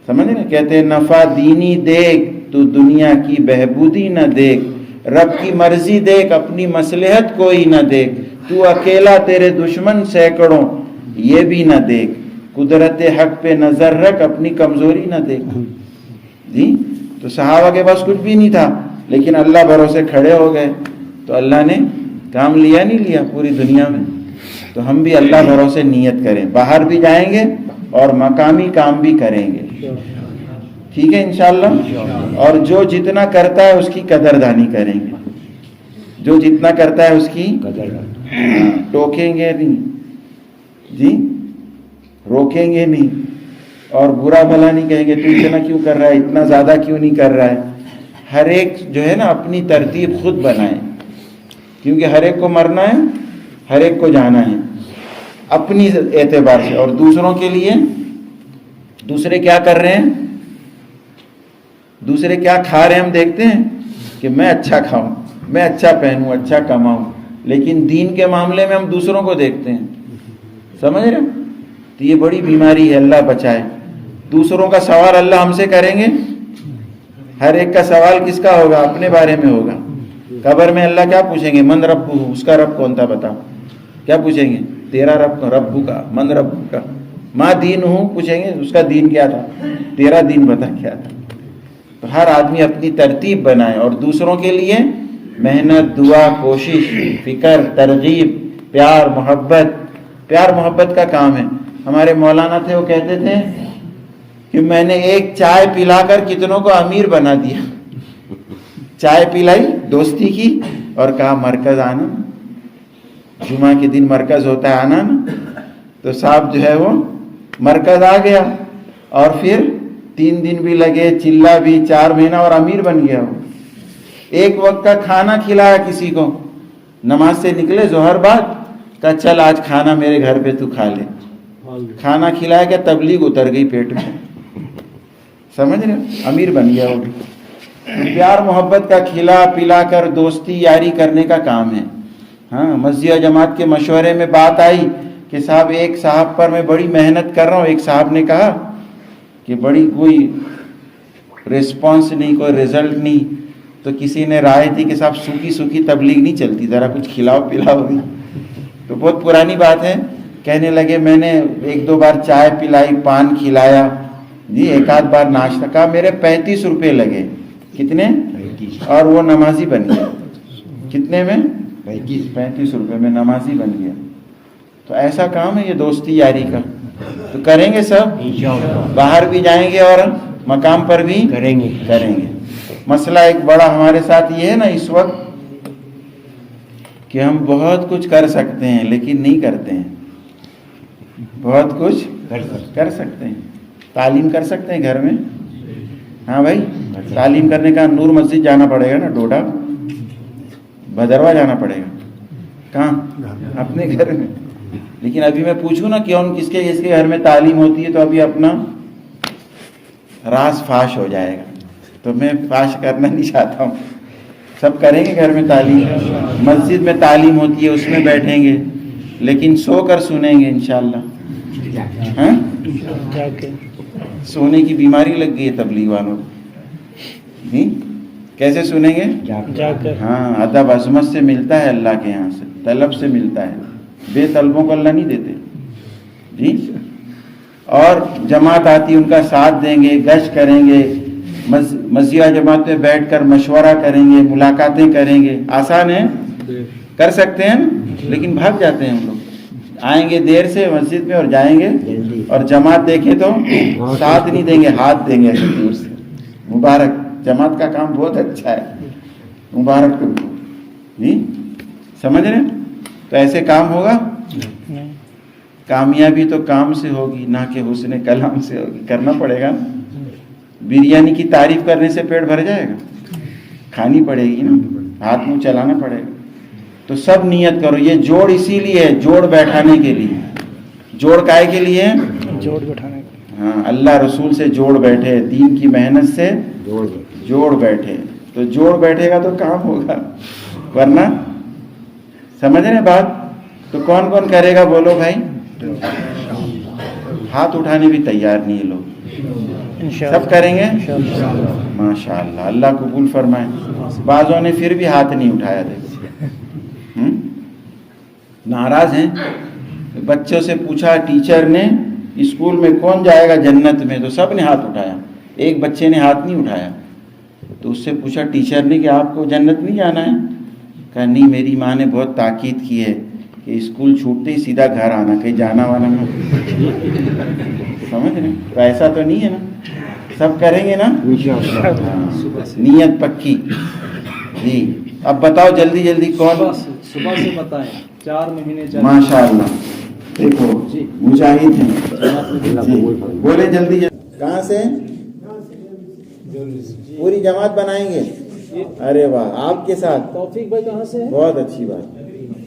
سمجھ نا؟ کہتے ہیں نفع دینی دیکھ تو دنیا کی بہبودی نہ دیکھ. رب کی مرضی دیکھ اپنی مصلحت کوئی نہ دیکھ. تو اکیلا تیرے دشمن سینکڑوں یہ بھی نہ دیکھ. قدرت حق پہ نظر رکھ اپنی کمزوری نہ دیکھ جی. تو صحابہ کے پاس کچھ بھی نہیں تھا لیکن اللہ بھروسے کھڑے ہو گئے تو اللہ نے کام لیا نہیں لیا پوری دنیا میں. تو ہم بھی اللہ بھروسے نیت کریں، باہر بھی جائیں گے اور مقامی کام بھی کریں گے. ٹھیک ہے انشاءاللہ. اور جو جتنا کرتا ہے اس کی قدردانی کریں گے. جو جتنا کرتا ہے اس کی ٹوکیں گے نہیں جی، روکیں گے نہیں اور برا بھلا نہیں کہیں گے تو اتنا کیوں کر رہا ہے، اتنا زیادہ کیوں نہیں کر رہا ہے. ہر ایک جو ہے نا اپنی ترتیب خود بنائیں، کیونکہ ہر ایک کو مرنا ہے، ہر ایک کو جانا ہے اپنی اعتبار سے. اور دوسروں کے لیے دوسرے کیا کر رہے ہیں، دوسرے کیا کھا رہے ہیں ہم دیکھتے ہیں کہ میں اچھا کھاؤں، میں اچھا پہنوں، اچھا کماؤں. لیکن دین کے معاملے میں ہم دوسروں کو دیکھتے ہیں. سمجھ رہے ہیں؟ تو یہ بڑی بیماری ہے، اللہ بچائے. دوسروں کا سوال اللہ ہم سے کریں گے. ہر ایک کا سوال کس کا ہوگا؟ اپنے بارے میں ہوگا. قبر میں اللہ کیا پوچھیں گے؟ من رب، اس کا رب کون تھا بتا. کیا پوچھیں گے؟ تیرا رب ربو کا، من ربو کا. ماں دین ہوں پوچھیں گے، اس کا دین کیا تھا، تیرا دین بتا کیا تھا. تو ہر آدمی اپنی ترتیب بنائے اور دوسروں کے لیے محنت, دعا, کوشش, فکر, ترغیب, پیار محبت کا کام ہے. ہمارے مولانا تھے, وہ کہتے تھے کہ میں نے ایک چائے پلا کر کتنوں کو امیر بنا دیا. چائے پلائی دوستی کی اور کہا مرکز آنا, جمعہ کے دن مرکز ہوتا ہے آنا نا. تو صاحب جو ہے وہ مرکز آ گیا اور پھر 3 دن بھی لگے, چلا بھی 4 مہینہ اور امیر بن گیا. وہ ایک وقت کا کھانا کھلایا کسی کو, نماز سے نکلے ظہر بعد, کہا چل آج کھانا میرے گھر پہ تو کھا لے. کھانا کھلایا کہ تبلیغ اتر گئی پیٹ میں. سمجھ رہے, امیر بن گیا وہ بھی. پیار محبت کا کھلا پلا کر دوستی یاری کرنے کا کام ہے. ہاں, مسجد و جماعت کے مشورے میں بات آئی کہ صاحب ایک صاحب پر میں بڑی محنت کر رہا ہوں. ایک صاحب نے کہا کہ بڑی کوئی ریسپانس نہیں, کوئی رزلٹ نہیں. تو کسی نے رائے دی کہ صاحب سوکھی تبلیغ نہیں چلتی, ذرا کچھ کھلاؤ پلاؤ بھی. تو بہت پرانی بات ہے. کہنے لگے میں نے 1-2 بار چائے پلائی, پان کھلایا جی, 1-8 بار ناشتہ, کہا میرے 35 روپے لگے. کتنے؟ اور وہ نمازی بن گیا. کتنے میں؟ 35 روپے میں نمازی بن گیا. تو ایسا کام ہے یہ دوستی یاری کا. تو کریں گے سب, باہر بھی جائیں گے اور مقام پر بھی کریں گے. مسئلہ ایک بڑا ہمارے ساتھ یہ ہے نا اس وقت کہ ہم بہت کچھ کر سکتے ہیں لیکن نہیں کرتے ہیں. بہت کچھ کر سکتے ہیں, تعلیم کر سکتے ہیں گھر میں. ہاں بھائی, تعلیم کرنے کا نور مسجد جانا پڑے گا نا, ڈوڈا بھدروا جانا پڑے گا. کہاں؟ اپنے گھر میں. لیکن ابھی میں پوچھوں نا کیوں کس کے گھر میں تعلیم ہوتی ہے, تو ابھی اپنا راز فاش ہو جائے گا. تو میں فاش کرنا نہیں چاہتا ہوں. سب کریں گے گھر میں تعلیم, مسجد میں تعلیم ہوتی ہے اس میں بیٹھیں گے, لیکن سو کر سنیں گے انشاءاللہ. ہاں, سونے کی بیماری لگ گئی ہے تبلیغ والوں کو. کیسے سنیں گے؟ ہاں, ادب عظمت سے ملتا ہے اللہ کے یہاں سے, طلب سے ملتا ہے. بے طلبوں کو اللہ نہیں دیتے جی. اور جماعت آتی, ان کا ساتھ دیں گے, گشت کریں گے, مسجد جماعت میں بیٹھ کر مشورہ کریں گے, ملاقاتیں کریں گے. آسان ہے, کر سکتے ہیں, لیکن بھاگ جاتے ہیں ہم لوگ. آئیں گے دیر سے مسجد میں اور جائیں گے, اور جماعت دیکھیں تو ساتھ نہیں دیں گے, ہاتھ دیں گے دور سے. مبارک, جماعت کا کام بہت اچھا ہے, مبارک تم کو جی. سمجھ رہے ہیں؟ تو ایسے کام ہوگا. کامیابی تو کام سے ہوگی نہ کہ حسن کلام سے ہوگی. کرنا پڑے گا. بریانی کی تعریف کرنے سے پیٹ بھر جائے گا؟ کھانی پڑے گی نا, ہاتھ منہ چلانا پڑے گا. تو سب نیت کرو. یہ جوڑ اسی لیے ہے, جوڑ بیٹھانے کے لیے. جوڑ کائے کے لیے؟ جوڑ بیٹھانے. ہاں, اللہ رسول سے جوڑ بیٹھے, دین کی محنت سے جوڑ بیٹھے. تو جوڑ بیٹھے گا تو کام ہوگا, ورنہ سمجھ رہے بات. تو کون کون کرے گا بولو بھائی. ہاتھ اٹھانے بھی تیار نہیں لوگ. سب کریں گے ماشاءاللہ, اللہ قبول فرمائے. بعضوں نے پھر بھی ہاتھ نہیں اٹھایا. دیکھو ناراض ہیں. بچوں سے پوچھا ٹیچر نے اسکول میں کون جائے گا جنت میں, تو سب نے ہاتھ اٹھایا. ایک بچے نے ہاتھ نہیں اٹھایا. تو اس سے پوچھا ٹیچر نے کہ آپ کو جنت نہیں جانا ہے؟ کہا نہیں, میری ماں نے بہت تاکید کی ہے کہ اسکول چھوٹتے ہی سیدھا گھر آنا, کہیں جانا وانا نہ. سمجھ رہے؟ تو ایسا تو نہیں ہے نا. سب کریں گے نا نیت پکی جی. اب بتاؤ جلدی جلدی کون صبح سے بتائیں. 4 مہینے ماشاءاللہ. دیکھو مجاہد ہیں, بولے جلدی جلدی. کہاں سے؟ پوری جماعت بنائیں گے. ارے واہ, آپ کے ساتھ توفیق بھائی کہاں سے؟ بہت اچھی بات.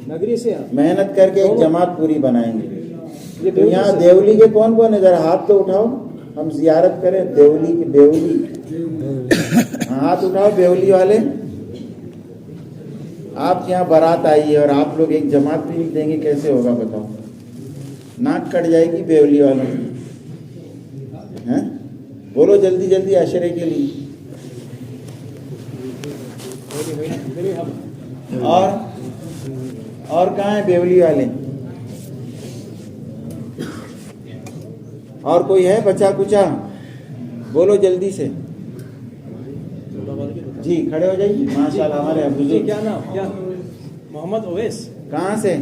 نگری سے. محنت کر کے ایک جماعت پوری بنائیں گے. تو یہاں دیولی کے کون کون ہے؟ ذرا ہاتھ تو اٹھاؤ, ہم زیارت کریں دیولی کی. بیولی ہاتھ اٹھاؤ. بیولی والے, آپ کے یہاں بارات آئی ہے اور آپ لوگ ایک جماعت بھی نہیں دیں گے, کیسے ہوگا بتاؤ؟ ناک کٹ جائے گی بیولی والوں کی. بولو جلدی جلدی عشرے کے لیے. اور کہاں ہیں بیولی والے؟ اور کوئی ہے بچا کچا؟ بولو جلدی سے. جی کھڑے ہو جائیے ماشاء اللہ ہمارے جی بزرگ کیا نام کیا؟ محمد اویس. کہاں سے